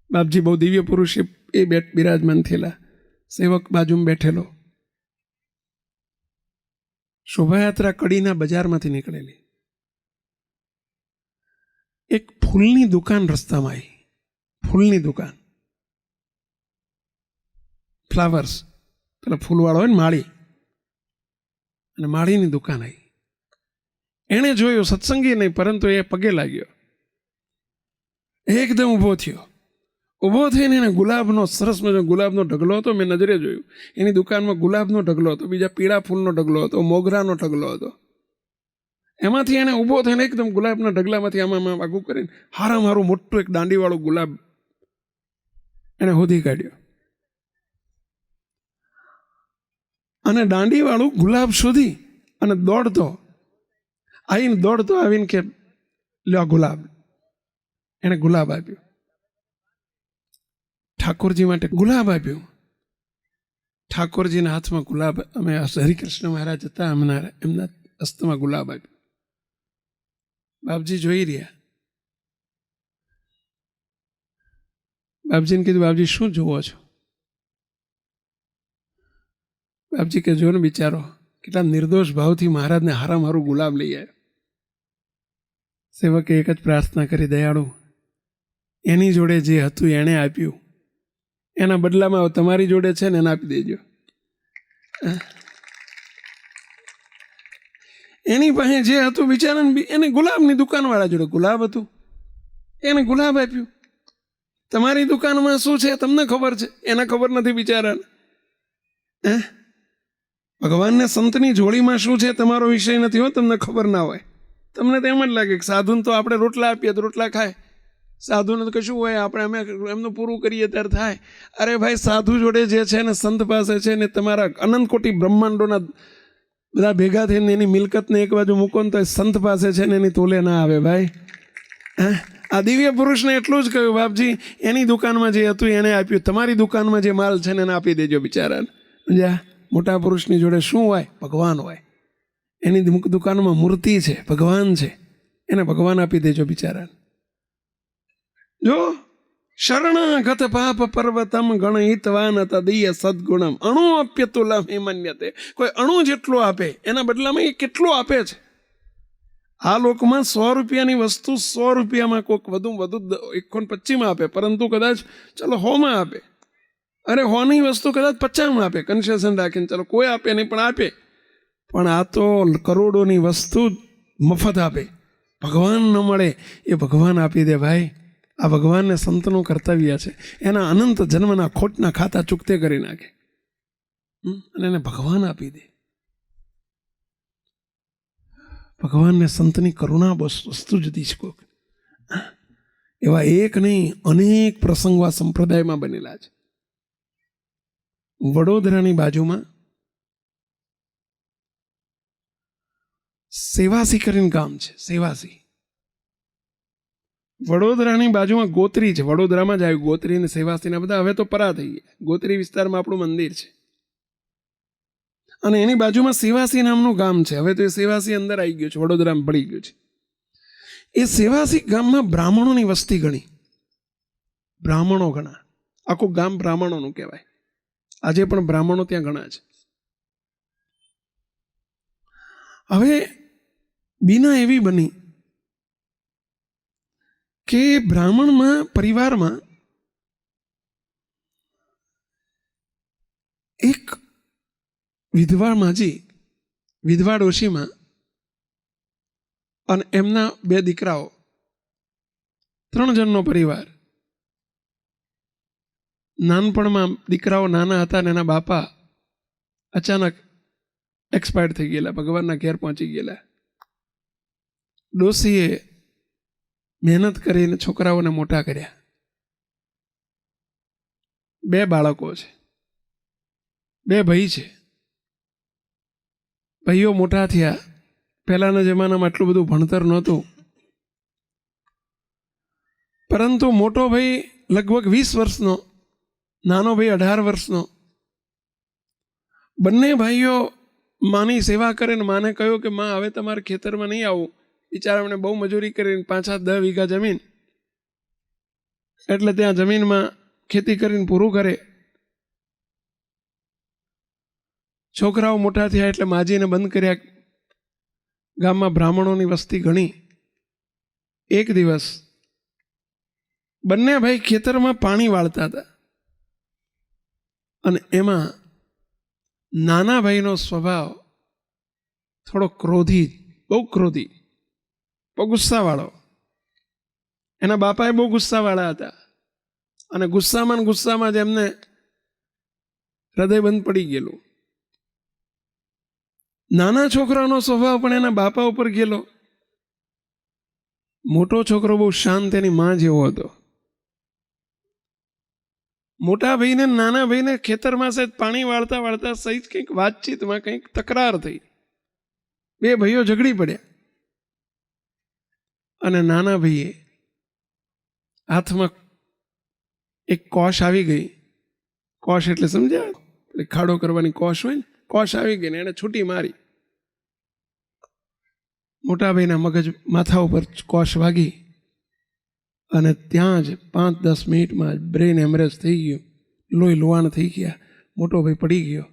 બાપજી બહુ દિવ્ય પુરુષ એ બિરાજમાન થયેલા. સેવક બાજુમાં બેઠેલો. શોભાયાત્રા કડીના બજારમાંથી નીકળેલી. એક ફૂલની દુકાન રસ્તામાં આવી, ફૂલની દુકાન, ફ્લાવર્સ, પેલા ફૂલવાળો હોય ને માળી, અને માળીની દુકાન આવી. એણે જોયું, સત્સંગી નહીં પરંતુ એ પગે લાગ્યો, એકદમ ઊભો થયો. ઊભો થઈને એને ગુલાબનો સરસ મજાનો ગુલાબનો ઢગલો હતો, મેં નજરે જોયું. એની દુકાનમાં ગુલાબનો ઢગલો હતો, બીજા પીળા ફૂલનો ઢગલો હતો, મોગરાનો ઢગલો હતો. એમાંથી એને ઊભો થઈને એકદમ ગુલાબના ઢગલામાંથી આમાં આગું કરીને હારું મોટું એક દાંડીવાળું ગુલાબ એને શોધી કાઢ્યો. અને દાંડીવાળું ગુલાબ શોધી અને દોડતો આવીને કે લ્યો ગુલાબ. એને ગુલાબ આપ્યું, ઠાકોરજી માટે ગુલાબ આપ્યું. ઠાકોરજીના હાથમાં ગુલાબ, અમે હરિકૃષ્ણ મહારાજ હતા, એમના હસ્તમાં ગુલાબ આપ્યું. બાપજી જોઈ રહ્યા. બાપજીને કીધું, બાપજી શું જુઓ છો? બાપજી કે જો ને બિચારો કેટલા નિર્દોષ ભાવથી મહારાજને હારું ગુલાબ લઈ આવ્યો. સેવકે એક જ પ્રાર્થના કરી, દયાળુ એની જોડે જે હતું એણે આપ્યું, એના બદલામાં તમારી જોડે છે ને એને આપી દેજો. એની પાસે જે હતું બિચારાને, એને ગુલાબની દુકાનવાળા જોડે ગુલાબ હતું, એને ગુલાબ આપ્યું. તમારી દુકાનમાં શું છે તમને ખબર છે, એને ખબર નથી બિચારાને. ભગવાનને સંતની જોડીમાં શું છે તમારો વિષય નથી હો, તમને ખબર ના હોય. તમને તો એમ જ લાગે કે સાધુને તો આપણે રોટલા આપીએ તો રોટલા ખાય, સાધુને તો કશું હોય આપણે અમે એમનું પૂરું કરીએ ત્યારે થાય. અરે ભાઈ, સાધુ જોડે જે છે ને, સંત પાસે છે ને, તમારા અનંત કોટી બ્રહ્માંડોના બધા ભેગા થઈને એની મિલકતને એક બાજુ મૂકો ને તો સંત પાસે છે ને એની તોલે ના આવે ભાઈ. આ દિવ્ય પુરુષને એટલું જ કહ્યું, બાપજી એની દુકાનમાં જે હતું એને આપ્યું, તમારી દુકાનમાં જે માલ છે ને એને આપી દેજો બિચારાને. સમજ્યા? મોટા પુરુષની જોડે શું હોય? ભગવાન હોય. એની દુકાનમાં મૂર્તિ છે, ભગવાન છે, એને ભગવાન આપી દેજો બિચારાને. જો શરણાગત પાપ પર્વતમ ગણહિતવાન તદીય સદગુણમ અણુ અપ્યતુલમ હિમન્યતે. કોઈ અણુ જેટલું આપે એના બદલામાં એ કેટલું આપે છે. આ લોકમાં 100 રૂપિયાની વસ્તુ 100 રૂપિયામાં કોઈક વધુ 125 આપે, પરંતુ કદાચ ચલો 100 આપે. અરે 100ની વસ્તુ કદાચ 50 આપે, કન્સેશન રાખીને. ચલો કોઈ આપે નહીં પણ આપે. પણ આ તો કરોડોની વસ્તુ મફત આપે. ભગવાન ન મળે એ ભગવાન આપી દે ભાઈ. આ ભગવાનને સંતનું કર્તવ્ય છે. એના અનંત જન્મના ખોટના ખાતા ચૂકતે કરી નાખે અને એને ભગવાન આપી દે. ભગવાનને સંતની કરુણા વસ્તુ જુદી છે. કોક એવા એક નહીં અનેક પ્રસંગો આ સંપ્રદાયમાં બનેલા છે. વડોદરાની બાજુમાં સેવાસી કરીને ગામ છે. સેવાસી વડોદરાની બાજુમાં ગોત્રી છે. વડોદરામાં જ આવ્યું ગોત્રી ને સેવાસીના બધા હવે તો પરા થઈ ગયા. ગોત્રી વિસ્તારમાં આપણું મંદિર છે અને એની બાજુમાં સેવાસી નામનું ગામ છે. હવે તો એ સેવાસી અંદર આવી ગયું છે, વડોદરામાં પડી ગયું છે. એ સેવાસી ગામમાં બ્રાહ્મણોની વસ્તી ઘણી, બ્રાહ્મણો ઘણા. આખું ગામ બ્રાહ્મણોનું કહેવાય. આજે પણ બ્રાહ્મણો ત્યાં ઘણા છે. હવે બીના એવી બની કે બ્રાહ્મણમાં પરિવારમાં એક વિધવા માજી, વિધવા ડોશીમાં અને એમના 2 દીકરાઓ, 3 જણનો પરિવાર. નાનપણમાં દીકરાઓ નાના હતા ને એના બાપા અચાનક એક્સપાયર્ડ થઈ ગયેલા, ભગવાનના ઘેર પહોંચી ગયેલા. ડોશીએ મહેનત કરીને છોકરાઓને મોટા કર્યા. 2 બાળકો છે, 2 ભાઈ છે. ભાઈઓ મોટા થયા. પહેલાના જમાનામાં આટલું બધું ભણતર નહોતું, પરંતુ મોટો ભાઈ લગભગ 20 વર્ષનો, નાનો ભાઈ 18 વર્ષનો. બંને ભાઈઓ માની સેવા કરે ને માને કહ્યું કે માં હવે તમારે ખેતરમાં નહીં આવું. બિચારાઓને બહુ મજૂરી કરીને 5-10 વીઘા જમીન, એટલે ત્યાં જમીનમાં ખેતી કરીને પૂરું કરે. છોકરાઓ મોટા થયા એટલે માજીને બંધ કર્યા. ગામમાં બ્રાહ્મણોની વસ્તી ઘણી. એક દિવસ બંને ભાઈ ખેતરમાં પાણી વાળતા હતા અને એમાં નાના ભાઈનો સ્વભાવ થોડો ક્રોધી, બહુ ક્રોધી, બહુ ગુસ્સાવાળો. એના બાપાએ બહુ ગુસ્સાવાળા હતા અને ગુસ્સામાં જ એમને હૃદય બંધ પડી ગયેલું. નાના છોકરાનો સ્વભાવ પણ એના બાપા ઉપર ગયેલો. મોટો છોકરો બહુ શાંત, એની માં જેવો હતો. મોટા ભાઈને નાના ભાઈને ખેતરમાં સહેજ પાણી વાળતા વાળતા સહેજ કંઈક વાતચીતમાં કંઈક તકરાર થઈ. 2 ભાઈઓ ઝઘડી પડ્યા અને નાના ભાઈએ હાથમાં એક કોશ આવી ગઈ. કોશ એટલે સમજ્યા? ખાડો કરવાની કોશ હોય ને, કોશ આવી ગઈ ને એને છૂટી મારી. મોટા ભાઈના મગજ માથા ઉપર કોશ વાગી અને ત્યાં જ 5-10 મિનિટમાં બ્રેન હેમરેજ થઈ ગયું. લોહી લુહાણ થઈ ગયા. મોટો ભાઈ પડી ગયો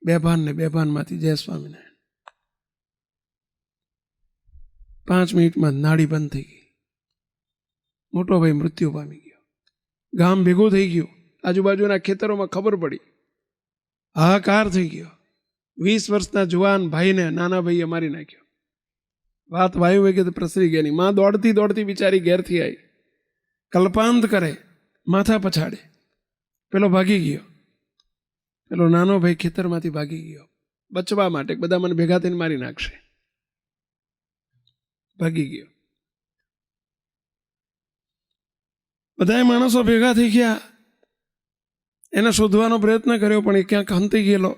બેભાન ને બેભાનમાંથી. જય સ્વામિનારાયણ. 5 મિનિટમાં નાડી બંધ થઈ ગઈ. મોટો ભાઈ મૃત્યુ પામી ગયો. ગામ ભેગું થઈ ગયું. આજુબાજુના ખેતરોમાં ખબર પડી. હાહાકાર થઈ ગયો. 20 વર્ષના જુવાન ભાઈને નાના ભાઈએ મારી નાખ્યો. વાત વાયુ વેગે તો પ્રસરી ગઈ. માં દોડતી દોડતી બિચારી ઘેરથી આવી. કલ્પાંત કરે, માથા પછાડે. પેલો ભાગી ગયો. પેલો નાનો ભાઈ ખેતરમાંથી ભાગી ગયો બચવા માટે. બધા મને ભેગા થઈને મારી નાખશે. ભાગી ગયો. બધા માણસો ભેગા થઈ ગયા. એને શોધવાનો પ્રયત્ન કર્યો પણ એ ક્યાંક હંતી ગયેલો.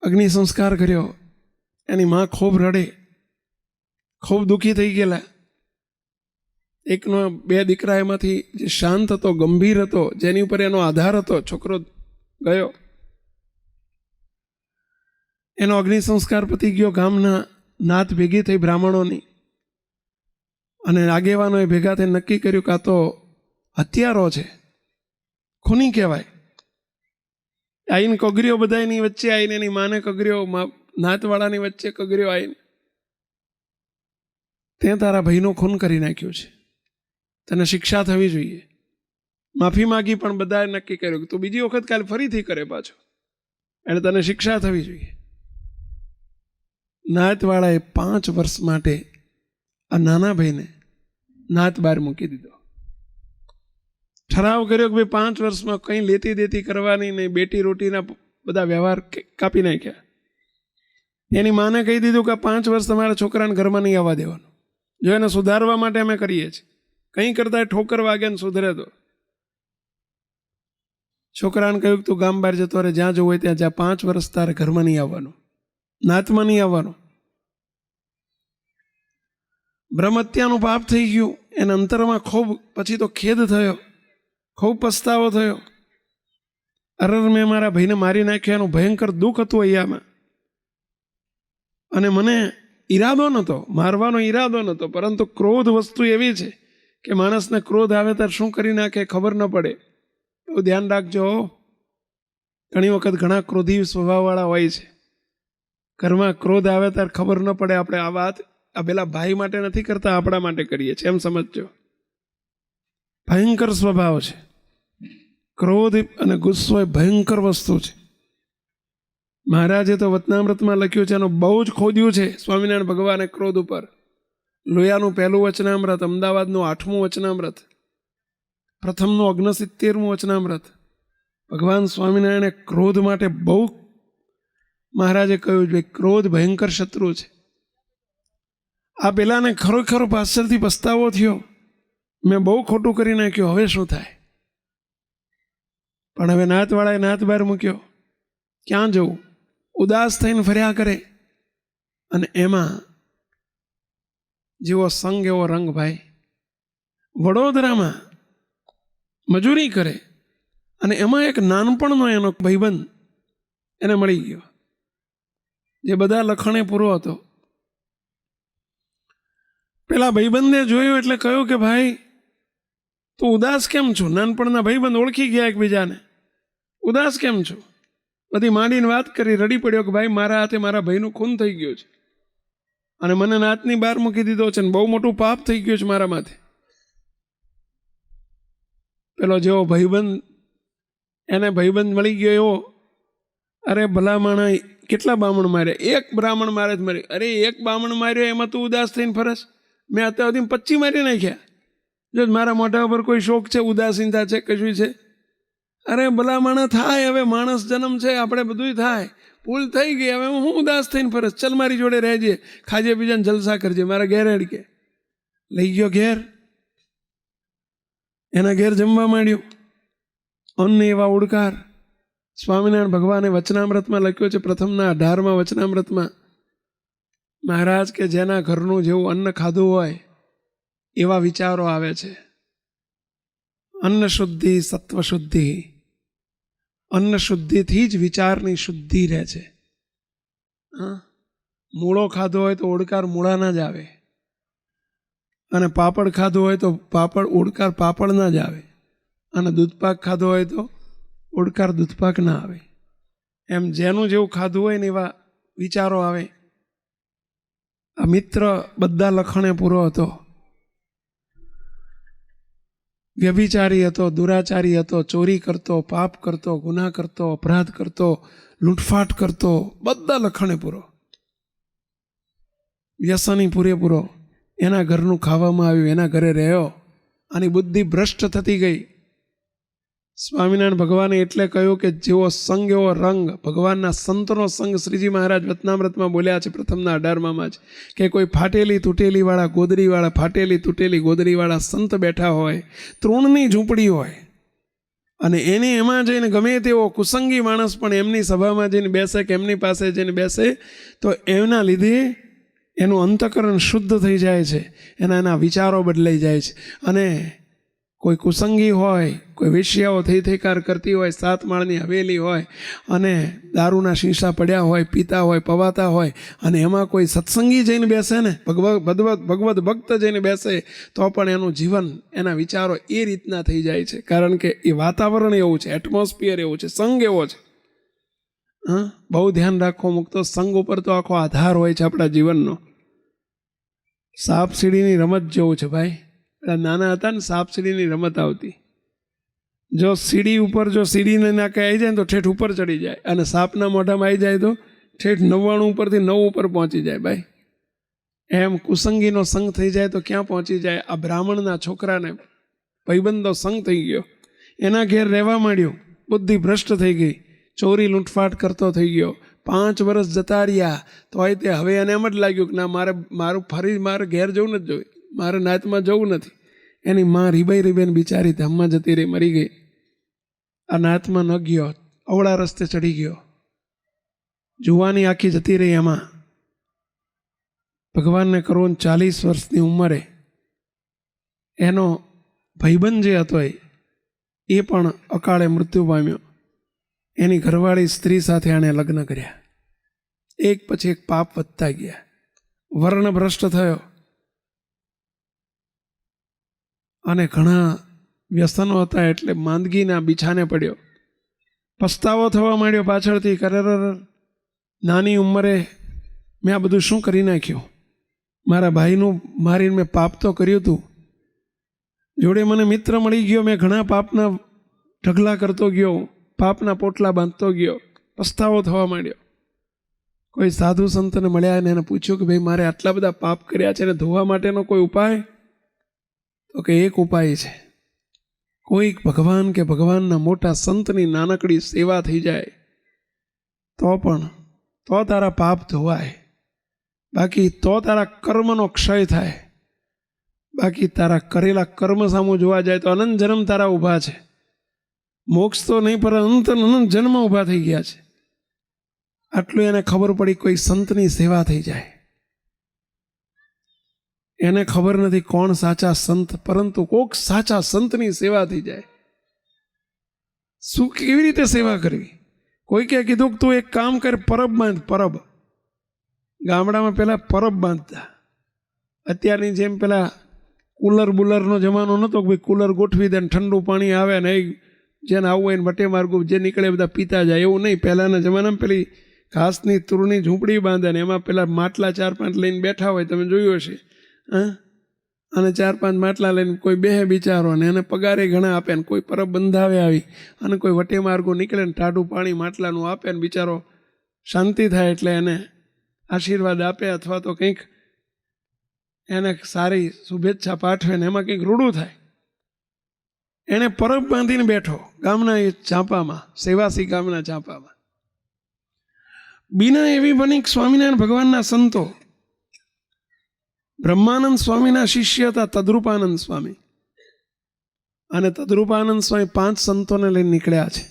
અગ્નિ સંસ્કાર કર્યો. એની માં ખૂબ રડે, ખૂબ દુઃખી થઈ ગયેલા. એકનો 2 દીકરા એમાંથી જે શાંત હતો, ગંભીર હતો, જેની ઉપર એનો આધાર હતો, છોકરો ગયો. એનો અગ્નિ સંસ્કાર પતી ગયો. ગામના નાત ભેગી થઈ બ્રાહ્મણોની, અને આગેવાનોએ ભેગા થઈ નક્કી કર્યું કે આ તો હત્યારો છે, ખૂની કહેવાય. આઈને કગરીઓ બધાની વચ્ચે આવીને, એની માને કગરીઓ, નાતવાળાની વચ્ચે કગરીઓ આવીને, તે તારા ભાઈનું ખૂન કરી નાખ્યું છે, તને શિક્ષા થવી જોઈએ. માફી માગી, પણ બધાએ નક્કી કર્યું કે તું બીજી વખત કાલે ફરીથી કરે પાછો, એટલે તને શિક્ષા થવી જોઈએ. નાતવાળાએ 5 વર્ષ માટે આ નાના ભાઈને નાત બહાર મૂકી દીધો. ઠરાવ કર્યો કે ભાઈ 5 વર્ષમાં કંઈ લેતી દેતી કરવાની નહીં, બેટી રોટીના બધા વ્યવહાર કાપી નાખ્યા. એની માને કહી દીધું કે 5 વર્ષ તમારા છોકરાને ઘરમાં નહીં આવવા દેવાનું, જો એને સુધારવા માટે અમે કરીએ છીએ. કંઈ કરતા ઠોકર વાગે ને સુધરે તો. છોકરાને કહ્યું કે તું ગામ બહાર જતો રહે, જ્યાં જવું હોય ત્યાં જા, 5 વર્ષ તારે ઘરમાં નહીં આવવાનું, નાતમાં નહીં આવવાનું. બ્રહ્મહત્યાનું પાપ થઈ ગયું. એના અંતરમાં ખૂબ પછી તો ખેદ થયો, ખૂબ પસ્તાવો થયો. મેં મારા ભાઈને મારી નાખ્યો, એનું ભયંકર દુઃખ હતું અહીંયામાં. અને મને ઈરાદો નહોતો, મારવાનો ઈરાદો નહોતો, પરંતુ ક્રોધ વસ્તુ એવી છે કે માણસને ક્રોધ આવે ત્યારે શું કરી નાખે ખબર ન પડે. તો ધ્યાન રાખજો. ઘણી વખત ઘણા ક્રોધી સ્વભાવવાળા હોય છે. ઘરમાં ક્રોધ આવે ત્યારે ખબર ન પડે. આપણે આ વાત આ પેલા ભાઈ માટે નથી કરતા, આપણા માટે કરીએ છીએ, એમ સમજજો. ભયંકર સ્વભાવ છે. ક્રોધ અને ગુસ્સો એ ભયંકર વસ્તુ છે. મહારાજે તો વચનામૃતમાં લખ્યું છે, એનું બહુ જ ખોદ્યું છે સ્વામિનારાયણ ભગવાને ક્રોધ ઉપર. લોયાનું 1લું વચનામૃત, અમદાવાદનું 8મું વચનામૃત, પ્રથમનું 69મું વચનામૃત. ભગવાન સ્વામિનારાયણે ક્રોધ માટે બહુ મહારાજે કહ્યું છે, ક્રોધ ભયંકર શત્રુ છે. આ પેલાને ખરેખર પાછળથી પસ્તાવો થયો, મેં બહુ ખોટું કરી નાખ્યું, હવે શું થાય? પણ હવે નાતવાળાએ નાત બહાર મૂક્યો. ક્યાં જવું? ઉદાસ થઈને ફર્યા કરે. અને એમાં જેવો સંગ એવો રંગ. ભાઈ વડોદરામાં મજૂરી કરે, અને એમાં એક નાનપણનો એનો ભાઈબંધ એને મળી ગયો, જે બધા લખણે પૂરો હતો. પેલા ભાઈબંધે જોયું એટલે કહ્યું કે ભાઈ તું ઉદાસ કેમ છું? નાનપણના ભાઈબંધ ઓળખી ગયા એકબીજાને. ઉદાસ કેમ છું? બધી માંડીને વાત કરી. રડી પડ્યો કે ભાઈ મારા હાથે મારા ભાઈનું ખૂન થઈ ગયું છે, અને મને નાતની બહાર મૂકી દીધો છે, ને બહુ મોટું પાપ થઈ ગયું છે મારા માથે. પેલો જેવો ભાઈબંધ, એને ભાઈબંધ મળી ગયો એવો, અરે ભલા માણા કેટલા બામણ માર્યા? 1 બ્રાહ્મણ મારે જ મારી. અરે 1 બામણ માર્યો એમાં તું ઉદાસ થઈને ફરસ? મેં અત્યાર સુધી 25 મારી નાખ્યા. જો મારા મોઢા ઉપર કોઈ શોખ છે, ઉદાસીનતા છે, કશું છે? અરે ભલા માણા થાય, હવે માણસ જન્મ છે, આપણે બધું થાય, ભૂલ થઈ ગઈ, હવે હું ઉદાસ થઈને ફરસ? ચલ મારી જોડે રહેજે, ખાજે બીજાને જલસા કરજે, મારા ઘેર હેડ કે. લઈ ગયો ઘેર. એના ઘેર જમવા માંડ્યું. અન્ન એવા ઉડકાર. સ્વામિનારાયણ ભગવાને વચનામૃતમાં લખ્યો છે, પ્રથમના 18મા વચનામૃતમાં, મહારાજ કે જેના ઘરનું જેવું અન્ન ખાધું હોય એવા વિચારો આવે છે. અન્ન શુદ્ધિ સત્વ શુદ્ધિ. અન્ન શુદ્ધિથી જ વિચારની શુદ્ધિ રહે છે. મૂળો ખાધો હોય તો ઓડકાર મૂળાના જ આવે, અને પાપડ ખાધો હોય તો પાપડ ઓડકાર પાપડના જ આવે, અને દૂધપાક ખાધો હોય તો ઓડકાર દૂધપાક ના આવે. એમ જેનું જેવું ખાધું હોય ને એવા વિચારો આવે. આ મિત્ર બધા લખણે પૂરો હતો. વ્યભિચારી હતો, દુરાચારી હતો, ચોરી કરતો, પાપ કરતો, ગુનાહ કરતો, અપરાધ કરતો, લૂંટફાટ કરતો, બધા લખણે પૂરો. વ્યસની પૂરેપૂરો. એના ઘરનું ખાવામાં આવ્યું, એના ઘરે રહ્યો, આની બુદ્ધિ ભ્રષ્ટ થતી ગઈ. સ્વામિનારાયણ ભગવાને એટલે કહ્યું કે જેવો સંગ એવો રંગ. ભગવાનના સંતનો સંગ શ્રીજી મહારાજ વચનામૃતમાં બોલ્યા છે, પ્રથમના 18માં જ, કે કોઈ ફાટેલી તૂટેલીવાળા ગોદરીવાળા, ફાટેલી તૂટેલી ગોદરીવાળા સંત બેઠા હોય, તૃણની ઝૂંપડી હોય, અને એને એમાં જઈને ગમે તેવો કુસંગી માણસ પણ એમની સભામાં જઈને બેસે કે એમની પાસે જઈને બેસે, તો એમના લીધે એનું અંતઃકરણ શુદ્ધ થઈ જાય છે, એના વિચારો બદલાઈ જાય છે. અને કોઈ કુસંગી હોય, કોઈ વેશ્યાઓ થઈ કાર કરતી હોય, 7 માળની હવેલી હોય અને દારૂના શીશા પડ્યા હોય, પીતા હોય, પવાતા હોય, અને એમાં કોઈ સત્સંગી જઈને બેસે ને, ભગવત ભક્ત જઈને બેસે તો પણ એનું જીવન, એના વિચારો એ રીતના થઈ જાય છે. કારણ કે એ વાતાવરણ એવું છે, એટમોસ્ફિયર એવું છે, સંગ એવો છે. બહુ ધ્યાન રાખવો મૂકતો. સંગ ઉપર તો આખો આધાર હોય છે આપણા જીવનનો. સાપ સીડીની રમત જેવું છે ભાઈ. નાના હતા ને, સાપ સીડીની રમત આવતી. જો સીડી ઉપર, જો સીડીને નાકે આવી જાય ને તો ઠેઠ ઉપર ચડી જાય, અને સાપના મોઢામાં આવી જાય તો ઠેઠ 99 ઉપરથી 9 ઉપર પહોંચી જાય ભાઈ. એમ કુસંગીનો સંગ થઈ જાય તો ક્યાં પહોંચી જાય. આ બ્રાહ્મણના છોકરાને ભાઈબંધો સંગ થઈ ગયો, એના ઘેર રહેવા માંડ્યું, બુદ્ધિ ભ્રષ્ટ થઈ ગઈ, ચોરી લૂંટફાટ કરતો થઈ ગયો. 5 વર્ષ જતા રહ્યા તોય તે હવે એને એમ જ લાગ્યું કે ના, મારે ઘેર જવું નથી જોઈએ, મારે નાતમાં જવું નથી. એની માં રીબાઈ બિચારી ધામમાં જતી રહી, મરી ગઈ. આ નાતમાં ન ગયો, અવળા રસ્તે ચડી ગયો, જુવાની આખી જતી રહી. એમાં ભગવાનને કરવો 40 વર્ષની ઉંમરે એનો ભાઈબંધ જે હતો એ પણ અકાળે મૃત્યુ પામ્યો. એની ઘરવાળી સ્ત્રી સાથે આણે લગ્ન કર્યા. એક પછી એક પાપ વધતા ગયા, વર્ણ ભ્રષ્ટ થયો અને ઘણા વ્યસનો હતા, એટલે માંદગીના બિછાને પડ્યો. પસ્તાવો થવા માંડ્યો પાછળથી, નાની ઉંમરે મેં આ બધું શું કરી નાખ્યું. મારા ભાઈનું મારીને મેં પાપ તો કર્યું હતું, જોડે મને મિત્ર મળી ગયો, મેં ઘણા પાપના ઢગલા કરતો ગયો, પાપના પોટલા બાંધતો ગયો. પસ્તાવો થવા માંડ્યો. કોઈ સાધુ સંતને મળ્યા અને એને પૂછ્યું કે ભાઈ, મારે આટલા બધા પાપ કર્યા છે ને ધોવા માટેનો કોઈ ઉપાય? તો કે એક ઉપાય છે, કોઈક ભગવાન કે ભગવાનના મોટા સંતની નાનકડી સેવા થઈ જાય તો તારા પાપ ધોવાય. બાકી તો તારા કર્મનો ક્ષય થાય. બાકી તારા કરેલા કર્મ સામું જોવા જાય તો અનંત જન્મ તારા ઊભા છે. મોક્ષ તો નહીં, પર અનંત જન્મ ઊભા થઈ ગયા છે. આટલું એને ખબર પડી, કોઈ સંતની સેવા થઈ જાય. એને ખબર નથી કોણ સાચા સંત, પરંતુ કોક સાચા સંતની સેવા થઈ જાય. શું, કેવી રીતે સેવા કરવી? કોઈકે કીધું કે તું એક કામ કર, પરબ બાંધ. પરબ ગામડામાં પેલા પરબ બાંધતા. અત્યારની જેમ પેલા કુલર બુલરનો જમાનો નહોતો કે ભાઈ કુલર ગોઠવી દે ને ઠંડુ પાણી આવે ને જેને આવવું હોય ને વટે માર્ગું જે નીકળે બધા પીતા જાય, એવું નહીં. પહેલાંના જમાનામાં પેલી ઘાસની તુરની ઝૂંપડી બાંધે ને એમાં પેલા માટલા 4-5 લઈને બેઠા હોય, તમે જોયું હશે. અને 4-5 માટલા લઈને કોઈ બેહે બિચારો, ને એને પગારે ઘણા આપે ને કોઈ પરબ બંધાવે આવી, અને કોઈ વટે માર્ગું નીકળે ને ટાઢું પાણી માટલાનું આપે ને બિચારો શાંતિ થાય એટલે એને આશીર્વાદ આપે, અથવા તો કંઈક એને સારી શુભેચ્છા પાઠવે ને એમાં કંઈક રૂડું થાય. એણે પરબ બાંધીને બેઠો ગામના એ ચાંપામાં, સેવાસી ગામના ચાંપામાં. બીના એવી બની સ્વામિનારાયણ ભગવાનના સંતો, બ્રહ્માનંદ સ્વામીના શિષ્ય હતા તદ્રુપાનંદ સ્વામી, અને તદ્રુપાનંદ સ્વામી 5 સંતોને લઈને નીકળ્યા છે.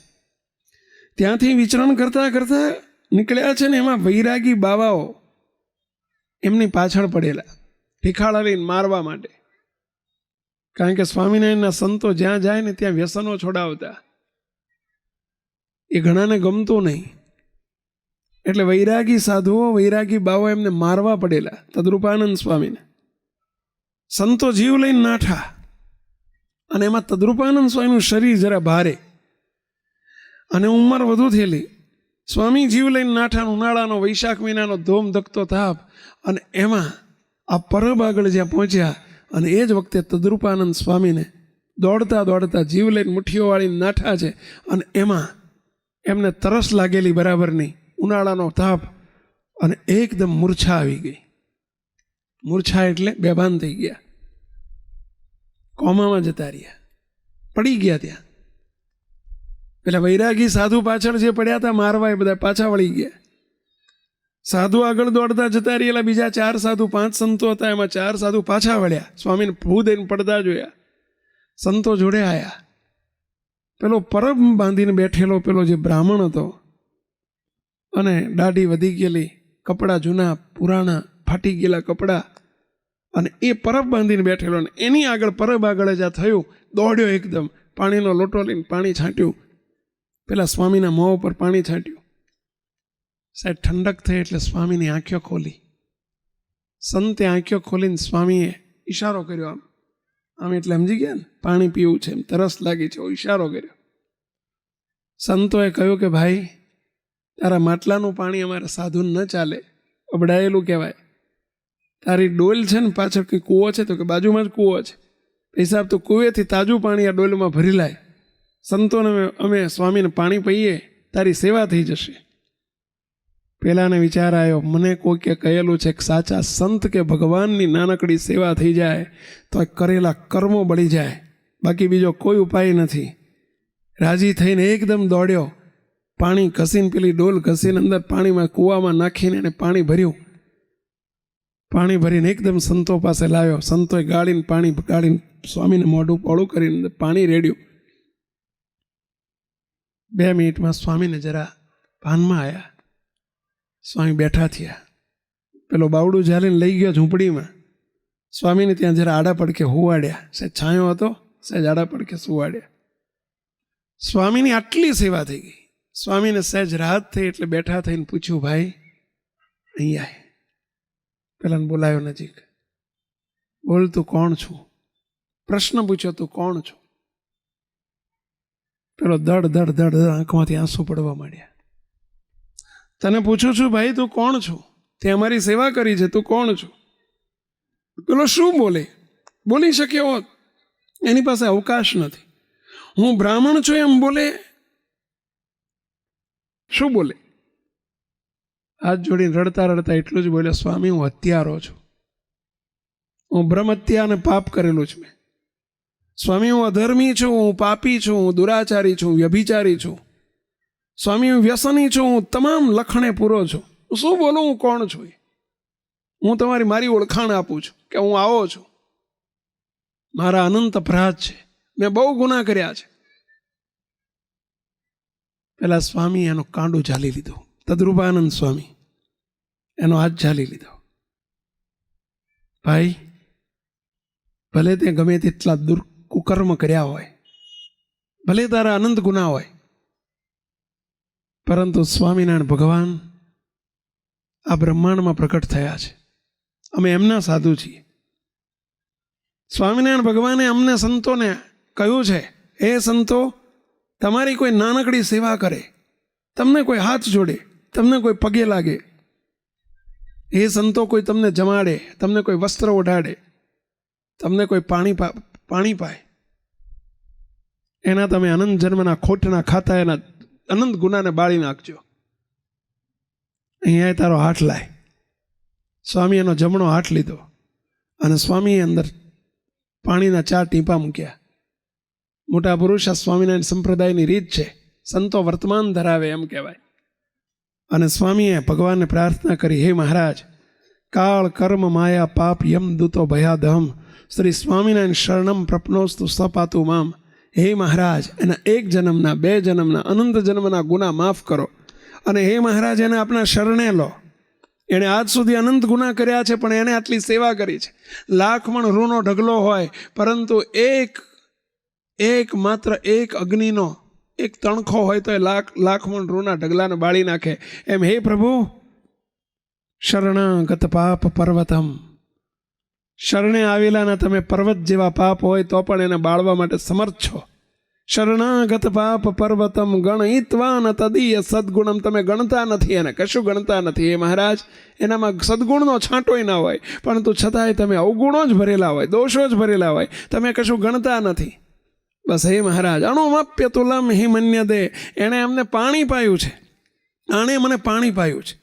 ત્યાંથી વિચરણ કરતા કરતા નીકળ્યા છે ને એમાં વૈરાગી બાવાઓ એમની પાછળ પડેલા, ઠીખાડા લઈને મારવા માટે. કારણ કે સ્વામિનારાયણના સંતો જ્યાં જાય ને ત્યાં વ્યસનો છોડાવતા, એ ઘણાને ગમતું નહીં. એટલે વૈરાગી સાધુઓ, વૈરાગી બાવા એમને મારવા પડેલા તદ્રુપાનંદ સ્વામીને. સંતો જીવ લઈને નાઠા, અને એમાં તદ્રુપાનંદ સ્વામીનું શરીર જરા ભારે અને ઉંમર વધુ થયેલી. સ્વામી જીવ લઈને નાઠા, ઉનાળાનો વૈશાખ મહિનાનો ધોમ ધકતો તાપ, અને એમાં આ પરબ આગળ જ્યાં પહોંચ્યા, અને એ જ વખતે તદ્રુપાનંદ સ્વામીને દોડતા દોડતા જીવ લઈને મુઠ્ઠીઓ વાળીને નાઠા છે, અને એમાં એમને તરસ લાગેલી બરાબરની, ઉનાળાનો તાપ, અને એકદમ મૂર્છા આવી ગઈ. મૂર્છા એટલે બેભાન થઈ ગયા, કોમામાં જતા રહ્યા, પડી ગયા ત્યાં. પેલા વૈરાગી સાધુ પાછળ જે પડ્યા હતા મારવા, એ બધા પાછા વળી ગયા. સાધુ આગળ દોડતા જતા રહેલા, બીજા 4 સાધુ, 5 સંતો હતા, એમાં 4 સાધુ પાછા વળ્યા. સ્વામીને ભૂ દઈને પડતા જોયા, સંતો જોડે આવ્યા. પેલો પરબ બાંધીને બેઠેલો પેલો જે બ્રાહ્મણ હતો, અને દાઢી વધી ગયેલી, કપડાં જૂના પુરાણા, ફાટી ગયેલા કપડાં, અને એ પરબ બાંધીને બેઠેલો, ને એની આગળ પરબ આગળ જ આ થયું, દોડ્યો એકદમ, પાણીનો લોટો લઈને પાણી છાંટ્યું, પેલા સ્વામીના મોં ઉપર પાણી છાંટ્યું. સાહેબ ઠંડક થઈ એટલે સ્વામીની આંખો ખોલી. સંતે આંખો ખોલીને સ્વામીએ ઈશારો કર્યો, આમ એટલે સમજી ગયા ને, પાણી પીવું છે, એમ તરસ લાગી છે, ઈશારો કર્યો. સંતોએ કહ્યું કે ભાઈ તારા માટલાનું પાણી અમારે સાધુન ન ચાલે, અબડાયેલું કહેવાય. તારી ડોલ છે ને પાછળ કંઈ કૂવો છે? તો કે બાજુમાં જ કૂવો છે. હિસાબ તો કૂવેથી તાજું પાણી આ ડોલમાં ભરી લાય. સંતોને અમે સ્વામીને પાણી પીએ, તારી સેવા થઈ જશે. પેલાને વિચાર આવ્યો, મને કોઈકે કહેલું છે કે સાચા સંત કે ભગવાનની નાનકડી સેવા થઈ જાય તો કરેલા કર્મો બળી જાય, બાકી બીજો કોઈ ઉપાય નથી. રાજી થઈને એકદમ દોડ્યો, પાણી ઘસીને પેલી ડોલ ઘસીને અંદર પાણીમાં કૂવામાં નાખીને એને પાણી ભર્યું. પાણી ભરીને એકદમ સંતો પાસે લાવ્યો. સંતોએ પાણી ગાળીને સ્વામીને મોઢું પોળું કરીને પાણી રેડ્યું. 2 મિનિટમાં સ્વામીને જરા ભાનમાં આવ્યા. સ્વામી બેઠા થયા. પેલો બાવડું ઝાલીને લઈ ગયો ઝૂંપડીમાં. સ્વામીને ત્યાં જરા આડા પડખે હુવાડ્યા. સહેજ છાંયો હતો, સહેજ આડા પડખે સુવાડ્યા. સ્વામીની આટલી સેવા થઈ ગઈ. સ્વામીને સહેજ રાહત થઈ એટલે બેઠા થઈને પૂછ્યું, ભાઈ અહીંયા આય. પેલાને બોલાયો નજીક. બોલ, તું કોણ છું? પ્રશ્ન પૂછ્યો, તું કોણ છું? પેલો દડ દડ દડ આંખમાંથી આંસુ પડવા માંડ્યા. તને પૂછું છું ભાઈ, તું કોણ છું? તે અમારી સેવા કરી છે, તું કોણ છું? પેલો શું બોલે? બોલી શક્યો હોત, એની પાસે અવકાશ નથી. હું બ્રાહ્મણ છું એમ બોલે? શું બોલે? હાથ જોડીને રડતા રડતા એટલું જ બોલ્યો, સ્વામી હું હત્યારો છું, હું બ્રહ્મ હત્યા અને પાપ કરેલું છે મેં. સ્વામી હું અધર્મી છું, હું પાપી છું, હું દુરાચારી છું, વ્યભિચારી છું. સ્વામી હું વ્યસની છું, હું તમામ લખણે પૂરો છું. હું શું બોલું? હું કોણ છું? હું મારી ઓળખાણ આપું છું કે હું આવો છું. મારા અનંત અપરાધ છે, મેં બહુ ગુના કર્યા છે. પેલા સ્વામી એનો કાંડું ઝાલી લીધું. તદ્રુપાનંદ સ્વામી એનો હાથ ઝાલી લીધો. ભાઈ ભલે તે ગમે તેટલા કુકર્મ કર્યા હોય, ભલે તારા અનંત ગુના હોય, પરંતુ સ્વામિનારાયણ ભગવાન આ બ્રહ્માંડમાં પ્રકટ થયા છે. અમે એમના સાધુ છીએ. સ્વામિનારાયણ ભગવાને અમને સંતોને કહ્યું છે, હે સંતો, તમારી કોઈ નાનકડી સેવા કરે, તમને કોઈ હાથ જોડે, તમને કોઈ પગે લાગે, હે સંતો કોઈ તમને જમાડે, તમને કોઈ વસ્ત્ર ઓઢાડે, તમને કોઈ પાણી પાય, એના તમે અનંત જન્મના ખોટના ખાતા એના અનંત ગુનાને બાળી નાખજો. અહીંયા તારો હાથ લાય. સ્વામી એનો જમણો હાથ લીધો અને સ્વામીએ અંદર પાણીના 4 ટીપા મૂક્યા. મોટા પુરુષ આ સ્વામિનારાયણ સંપ્રદાયની રીત છે, સંતો વર્તમાન ધરાવે એમ કહેવાય. અને સ્વામીએ ભગવાનને પ્રાર્થના કરી, હે મહારાજ, કાળ કર્મ માયા પાપ યમ દૂતો ભયાદહમ શ્રી સ્વામિનારાયણ શરણમ પ્રપનોસ્તુ સપાતુ મામ. હે મહારાજ, એના 1 જન્મના 2 જન્મના અનંત જન્મના ગુના માફ કરો. અને હે મહારાજ, એને આપણા શરણે લો. એણે આજ સુધી અનંત ગુના કર્યા છે, પણ એને આટલી સેવા કરી છે. 1,00,000 મણ રૂનો ઢગલો હોય, પરંતુ માત્ર એક અગ્નિનો એક તણખો હોય તો એ 1,00,000 મણ રૂના ઢગલાને બાળી નાખે. એમ હે પ્રભુ, શરણાગત પાપ પર્વતમ, શરણે આવેલાના તમે પર્વત જેવા પાપ હોય તો પણ એને બાળવા માટે સમર્થ છો. શરણાગત પાપ પર્વતમ ગણિત્વાન તદીય સદગુણમ, તમે ગણતા નથી, એને કશું ગણતા નથી. એ મહારાજ, એનામાં સદગુણનો છાંટોય ના હોય, પરંતુ છતાંય તમે અવગુણો જ ભરેલા હોય, દોષો જ ભરેલા હોય, તમે કશું ગણતા નથી. બસ હે મહારાજ, અણુમપ્ય તુલમ હિ મન્ય દે, એણે અમને પાણી પાયું છે, આણે મને પાણી પાયું છે,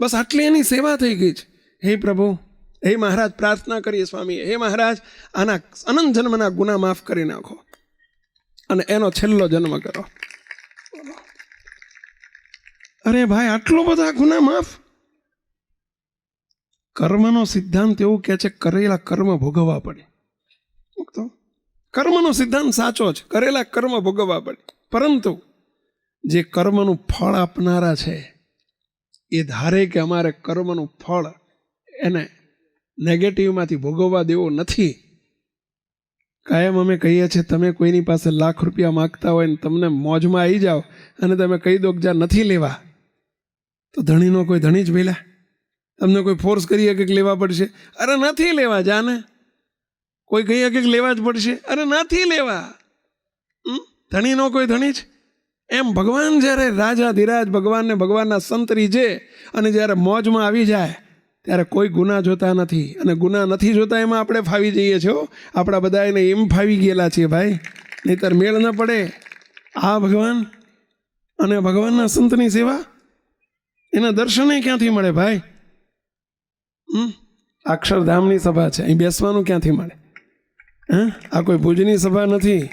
બસ આટલી એની સેવા થઈ ગઈ છે. હે પ્રભુ, હે મહારાજ, પ્રાર્થના કરીએ સ્વામીએ, હે મહારાજ, આના અનંત જન્મના ગુના માફ કરી નાખો અને એનો છેલ્લો જન્મ કરો. અરે ભાઈ, આટલો બધા ગુના માફ? કર્મનો સિદ્ધાંત એવું કહે છે, કરેલા કર્મ ભોગવવા પડે. કર્મનો સિદ્ધાંત સાચો છે, કરેલા કર્મ ભોગવવા પડે, પરંતુ જે કર્મનું ફળ આપનારા છે એ ધારે કે અમારે કર્મનું ફળ એને નેગેટિવમાંથી ભોગવવા દેવો નથી. કાયમ અમે કહીએ છીએ, તમે કોઈની પાસે લાખ રૂપિયા માગતા હોય ને તમને મોજમાં આવી જાઓ અને તમે કહી દો કે જ્યાં નથી લેવા, તો ધણીનો કોઈ ધણી જ પેલા તમને કોઈ ફોર્સ કરીએ કે લેવા પડશે, અરે નથી લેવા, જાને. કોઈ કહીએ કે લેવા જ પડશે, અરે નથી લેવા, ધણીનો કોઈ ધણી જ. એમ ભગવાન જ્યારે રાજા ધીરાજ ભગવાનને ભગવાનના સંત રીજે અને જ્યારે મોજમાં આવી જાય ત્યારે કોઈ ગુના જોતા નથી. અને ગુના નથી જોતા એમાં આપણે ફાવી જઈએ છીએ. આપણા બધા એને એમ ફાવી ગયેલા છીએ ભાઈ, નહીંતર મેળ ન પડે. આ ભગવાન અને ભગવાનના સંતની સેવા, એના દર્શને ક્યાંથી મળે ભાઈ? અક્ષરધામની સભા છે, અહીં બેસવાનું ક્યાંથી મળે? આ કોઈ ભુજની સભા નથી.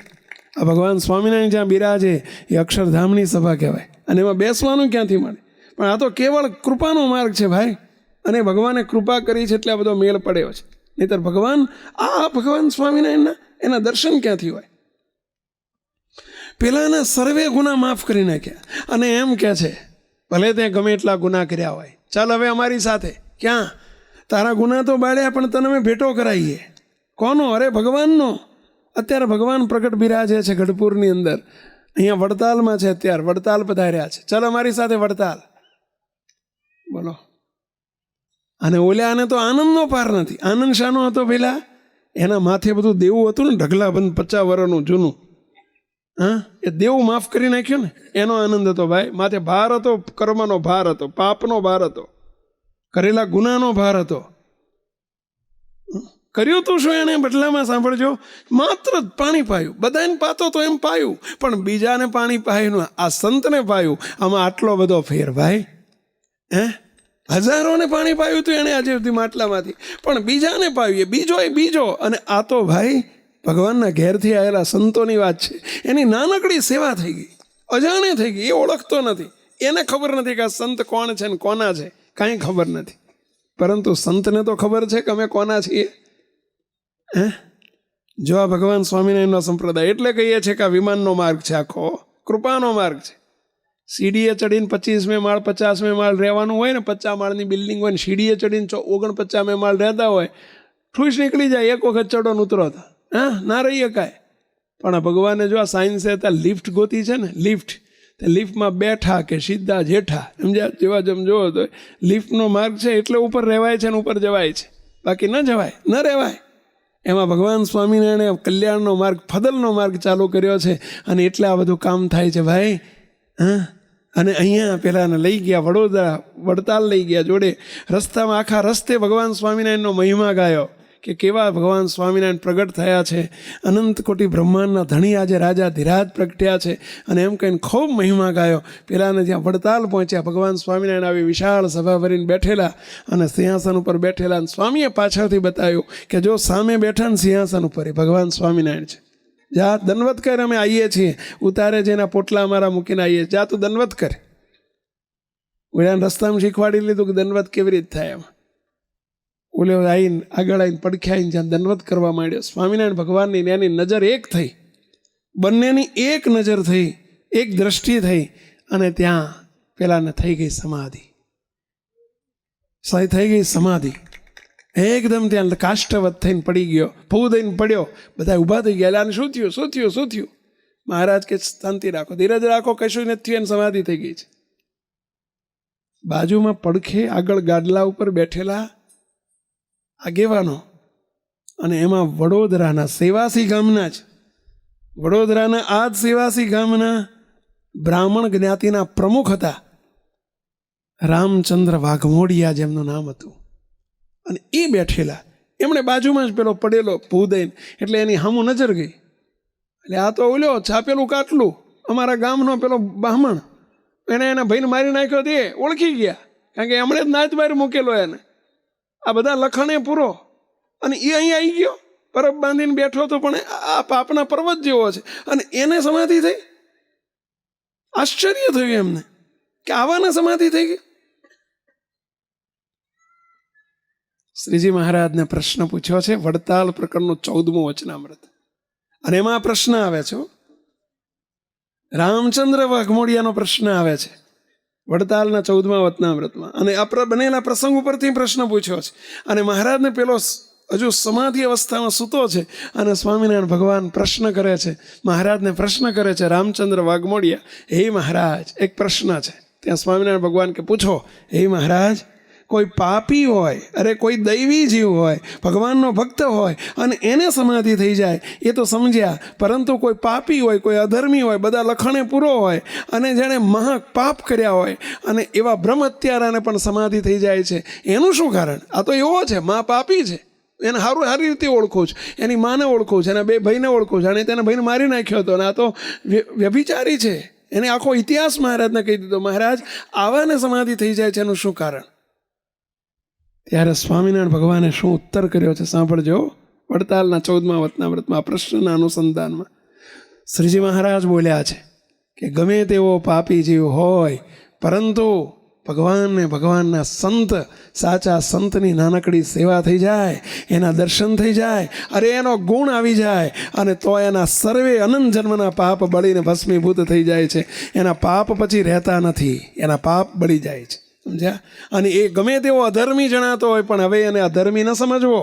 આ ભગવાન સ્વામિનારાયણ જ્યાં બિરાજે એ અક્ષરધામની સભા કહેવાય. અને એમાં બેસવાનું ક્યાંથી મળે? પણ આ તો કેવળ કૃપાનો માર્ગ છે ભાઈ. અને ભગવાને કૃપા કરી છે એટલે આ બધો મેળ પડ્યો છે. નહીતર ભગવાન સ્વામિનારાયણના એના દર્શન ક્યાંથી હોય? પેલાના સર્વે ગુના માફ કરી નાખ્યા અને એમ કહે છે, ભલે તે ગમે એટલા ગુના કર્યા હોય, ચાલ હવે અમારી સાથે. ક્યાં? તારા ગુના તો બાળ્યા પણ તને અમે ભેટો કરાવીએ. કોનો? અરે ભગવાનનો. અત્યારે ભગવાન પ્રગટ બિરાજે છે ગઢપુરની અંદર. અહીંયા વડતાલમાં છે, અત્યારે વડતાલ પધાર્યા છે. ચાલ અમારી સાથે વડતાલ. બોલો. અને ઓલ્યાને તો આનંદનો પાર નથી. આનંદ શાનો હતો પેલા? એના માથે બધું દેવું હતું ને, ઢગલાબંધ 50 વર્ષનું જૂનું. એ દેવું માફ કરી નાખ્યું ને, એનો આનંદ હતો ભાઈ. માથે ભાર હતો, કર્મનો ભાર હતો, પાપનો ભાર હતો, કરેલા ગુનાનો ભાર હતો. કર્યું તું શું એને બદલામાં? સાંભળજો, માત્ર પાણી પાયું. બધાને પાતો તો એમ પાયું, પણ બીજાને પાણી પાયું, આ સંતને પાયું. આમાં આટલો બધો ફેર ભાઈ. હજારોને પાણી પાયું હતું એને આજે સુધી માટલામાંથી, પણ બીજાને પાયું એ બીજો. અને આ તો ભાઈ ભગવાનના ઘેરથી આવેલા સંતોની વાત છે. એની નાનકડી સેવા થઈ ગઈ, અજાણે થઈ ગઈ. એ ઓળખતો નથી, એને ખબર નથી કે આ સંત કોણ છે ને કોના છે, કાંઈ ખબર નથી. પરંતુ સંતને તો ખબર છે કે અમે કોના છીએ. જો આ ભગવાન સ્વામિનારાયણનો સંપ્રદાય, એટલે કહીએ છીએ કે આ વિમાનનો માર્ગ છે, આખો કૃપાનો માર્ગ છે. સીડીએ ચડીને 25મે માળ 50મે માળ રહેવાનું હોય ને, 50 માળની બિલ્ડિંગ હોય ને, સીડીએ ચડીને 49મે માળ રહેતા હોય, ઠૂસ નીકળી જાય. એક વખત ચડો ને ઉતરો હતા, ના રહી શકાય. પણ આ ભગવાને જો આ સાયન્સે ત્યાં લિફ્ટ ગોતી છે ને, લિફ્ટમાં બેઠા કે સીધા જેઠા, સમજ્યા? જેવા જેમ જોવો તો લિફ્ટનો માર્ગ છે એટલે ઉપર રહેવાય છે ને ઉપર જવાય છે, બાકી ન જવાય, ન રહેવાય. એમાં ભગવાન સ્વામિનારાયણે કલ્યાણનો માર્ગ, ફદલનો માર્ગ ચાલુ કર્યો છે. અને એટલે આ બધું કામ થાય છે ભાઈ. અને અહીંયા પેલાને લઈ ગયા વડોદરા, વડતાલ લઈ ગયા જોડે. રસ્તામાં આખા રસ્તે ભગવાન સ્વામિનારાયણનો મહિમા ગાયો કે કેવા ભગવાન સ્વામિનારાયણ પ્રગટ થયા છે. અનંત કોટી બ્રહ્માંડના ધણી આજે રાજા ધીરાજ પ્રગટ્યા છે. અને એમ કહીને ખૂબ મહિમા ગાયો. પેલાને જ્યાં વડતાલ પહોંચ્યા, ભગવાન સ્વામિનારાયણ આવી વિશાળ સભા ભરીને બેઠેલા અને સિંહાસન ઉપર બેઠેલા. અને સ્વામીએ પાછળથી બતાવ્યું કે જો સામે બેઠા ને સિંહાસન ઉપર એ ભગવાન સ્વામિનારાયણ છે. જા દંડવત કર, અમે આવીએ છીએ. ઉતારે છે એના પોટલા અમારા મૂકીને આવીએ, જા તું દંડવત કર. ઓલાને રસ્તામાં શીખવાડી લીધું કે દંડવત કેવી રીતે થાય. એમ ઓલે આવીને આગળ આવીને પડખે આવીને જ્યાં દંડવત કરવા માંડ્યો, સ્વામિનારાયણ ભગવાનની એની નજર એક થઈ, બંનેની એક નજર થઈ, એક દ્રષ્ટિ થઈ. અને ત્યાં પેલાને થઈ ગઈ સમાધિ, થઈ ગઈ સમાધિ. એકદમ ત્યાં કાષ્ટવત થઈને પડી ગયો, ફૂ દઈને પડ્યો. બધા ઊભા થઈ ગયા. આને શું થયું, શું થયું, શું થયું? મહારાજ કે શાંતિ રાખો, ધીરજ રાખો, કશું નથી થયું. એને સમાધિ થઈ ગઈ છે. બાજુમાં પડખે આગળ ગાડલા ઉપર બેઠેલા આગેવાનો, અને એમાં વડોદરાના સેવાસી ગામના જ, વડોદરાના આ જ સેવાસી ગામના બ્રાહ્મણ જ્ઞાતિના પ્રમુખ હતા, રામચંદ્ર વાઘમોડિયા જેમનું નામ હતું. અને એ બેઠેલા, એમણે બાજુમાં જ પેલો પડેલો ભૂદઈને, એટલે એની સામું નજર ગઈ. એટલે આ તો ઓલ્યો છાપેલું કાટલું, અમારા ગામનો પેલો બ્રાહ્મણ, એને એના ભાઈને મારી નાખ્યો. તે ઓળખી ગયા, કારણ કે એમણે જ નાચ બહાર મૂકેલો એને. આ બધા લખણે પૂરો. અને એ અહીંયા આવી ગયો, પરબ બાંધીને બેઠો હતો, પણ આ પાપના પર્વત જેવો છે. અને એને સમાધિ થઈ. આશ્ચર્ય થયું એમને કે આવાને સમાધિ થઈ ગઈ. શ્રીજી મહારાજને પ્રશ્ન પૂછ્યો છે, વડતાલ પ્રકરણનું 14મું વચનામૃત. અને એમાં પ્રશ્ન આવે છે, રામચંદ્ર વાઘમોડિયાનો પ્રશ્ન આવે છે. વડતાલના 14મા વતનામૃતમાં. અને આ બનેલા પ્રસંગ ઉપરથી પ્રશ્ન પૂછ્યો છે. અને મહારાજને પેલો હજુ સમાધિ અવસ્થામાં સૂતો છે અને સ્વામિનારાયણ ભગવાન પ્રશ્ન કરે છે, મહારાજને પ્રશ્ન કરે છે. રામચંદ્ર વાઘમોડિયા, હે મહારાજ, એક પ્રશ્ન છે. ત્યાં સ્વામિનારાયણ ભગવાન કે પૂછો. હે મહારાજ, કોઈ પાપી હોય, અરે કોઈ દૈવી જીવ હોય, ભગવાનનો ભક્ત હોય અને એને સમાધિ થઈ જાય એ તો સમજ્યા, પરંતુ કોઈ પાપી હોય, કોઈ અધર્મી હોય, બધા લખણે પૂરો હોય અને જેણે મહા પાપ કર્યા હોય અને એવા બ્રહ્મ હત્યારાને પણ સમાધિ થઈ જાય છે, એનું શું કારણ? આ તો એવો છે, મા પાપી છે, એને સારી રીતે ઓળખું છું, એની માને ઓળખું છું, એના 2 ભાઈને ઓળખું છું, અને તેના ભાઈને મારી નાખ્યો હતો, અને આ તો વ્યભિચારી છે. એને આખો ઇતિહાસ મહારાજને કહી દીધો. મહારાજ, આવાને સમાધિ થઈ જાય છે, એનું શું કારણ? ત્યારે સ્વામિનારાયણ ભગવાને શું ઉત્તર કર્યો છે સાંભળજો. વડતાલના 14મા વતનામૃતમાં આ પ્રશ્નના અનુસંધાનમાં શ્રીજી મહારાજ બોલ્યા છે કે ગમે તેવો પાપી જીવ હોય, પરંતુ ભગવાનને, ભગવાનના સંત, સાચા સંતની નાનકડી સેવા થઈ જાય, એના દર્શન થઈ જાય, અરે એનો ગુણ આવી જાય, અને તો એના સર્વે અનંત જન્મના પાપ બળીને ભસ્મીભૂત થઈ જાય છે. એના પાપ પછી રહેતા નથી, એના પાપ બળી જાય છે. સમજ્યા? અને એ ગમે તેવો અધર્મી જણાતો હોય, પણ હવે એને અધર્મી ન સમજવો.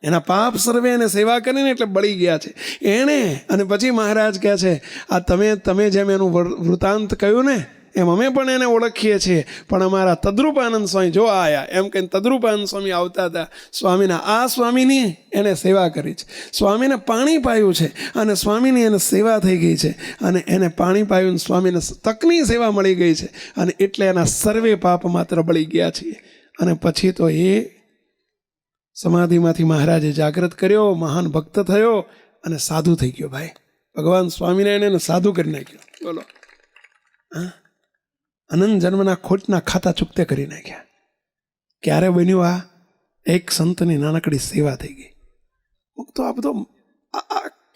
એના પાપ સર્વે એને સેવા કરીને એટલે બળી ગયા છે એણે. અને પછી મહારાજ કહે છે, આ તમે જેમ એનું વૃત્તાંત કહ્યું ને, એમ અમે પણ એને ઓળખીએ છીએ, પણ અમારા તદ્રુપાનંદ સ્વામી જો આયા, એમ કહીને તદ્રુપાનંદ સ્વામી આવતા હતા. સ્વામીના આ સ્વામીની એને સેવા કરી છે, સ્વામીને પાણી પાયું છે, અને સ્વામીની એને સેવા થઈ ગઈ છે, અને એને પાણી પાયું, સ્વામીને તકની સેવા મળી ગઈ છે, અને એટલે એના સર્વે પાપ માત્ર બળી ગયા છીએ. અને પછી તો એ સમાધિમાંથી મહારાજે જાગૃત કર્યો, મહાન ભક્ત થયો અને સાધુ થઈ ગયો. ભાઈ, ભગવાન સ્વામિનારાયણ એને સાધુ કરી નાખ્યો. બોલો, હા, અનંત જન્મના ખોટના ખાતા ચૂકતે કરી નાખ્યા. ક્યારે બન્યું? આ એક સંતની નાનકડી સેવા થઈ ગઈ. તો આ બધો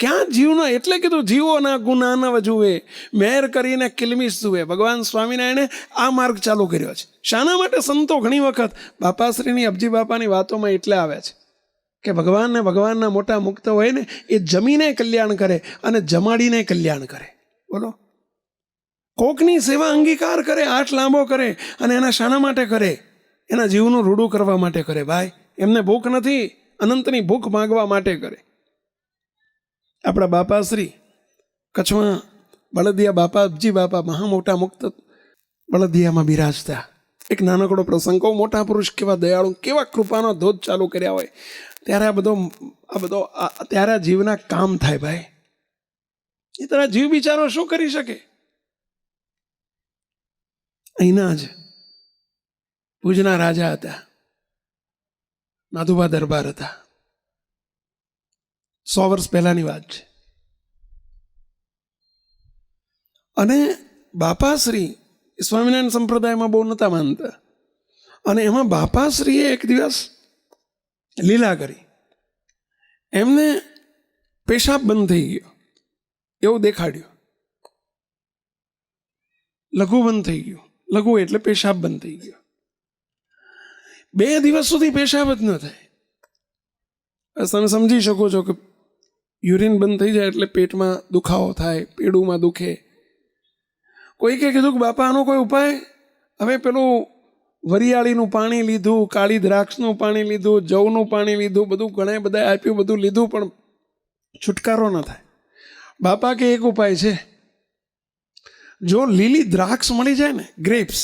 ક્યાં જીવનો, એટલે કીધું જીવોના ગુના ન વજુએ, મેર કરીને કિલમિશ જુએ. ભગવાન સ્વામિનારાયણે આ માર્ગ ચાલુ કર્યો છે. શાના માટે સંતો ઘણી વખત બાપાશ્રીની, અબજી બાપાની વાતોમાં એટલે આવે છે કે ભગવાનને, ભગવાનના મોટા મુક્ત હોય ને, એ જમીને કલ્યાણ કરે અને જમાડીને કલ્યાણ કરે. બોલો, કોકની સેવા અંગીકાર કરે, આઠ લાંબો કરે, અને એના શાના માટે કરે? એના જીવનું રૂડું કરવા માટે કરે. ભાઈ, એમને ભૂખ નથી, અનંતની ભૂખ માગવા માટે કરે. આપણા બાપાશ્રી કચ્છમાં બળદિયા બાપા, અબજી બાપા, મહા મોટા મુક્ત બળદિયામાં બિરાજતા. એક નાનકડો પ્રસંગ કહું. મોટા પુરુષ કેવા દયાળુ, કેવા કૃપાનો ધોધ ચાલુ કર્યા હોય, ત્યારે આ બધો ત્યારે આ જીવના કામ થાય. ભાઈ, એ તારા જીવ બિચારો શું કરી શકે? અહીંના જ ભુજના રાજા હતા, માધુબા દરબાર હતા. 100 વર્ષ પહેલાની વાત છે. અને બાપાશ્રી સ્વામિનારાયણ સંપ્રદાયમાં બહુ નહોતા માનતા, અને એમાં બાપાશ્રીએ એક દિવસ લીલા કરી. એમને પેશાબ બંધ થઈ ગયો એવું દેખાડ્યું. લઘુ બંધ થઈ ગયું. લઘુ એટલે પેશાબ બંધ થઈ ગયો. 2 દિવસ સુધી પેશાબ જ ન થાય. તમે સમજી શકો છો કે યુરિન બંધ થઈ જાય એટલે પેટમાં દુખાવો થાય, પેડુમાં દુખે. કોઈકે કીધું કે બાપા આનો કોઈ ઉપાય? હવે પેલું વરિયાળીનું પાણી લીધું, કાળી દ્રાક્ષનું પાણી લીધું, જવનું પાણી લીધું, બધું ઘણા બધા આપ્યું, બધું લીધું, પણ છુટકારો ન થાય. બાપા કે એક ઉપાય છે, જો લીલી દ્રાક્ષ મળી જાય ને, ગ્રેપ્સ,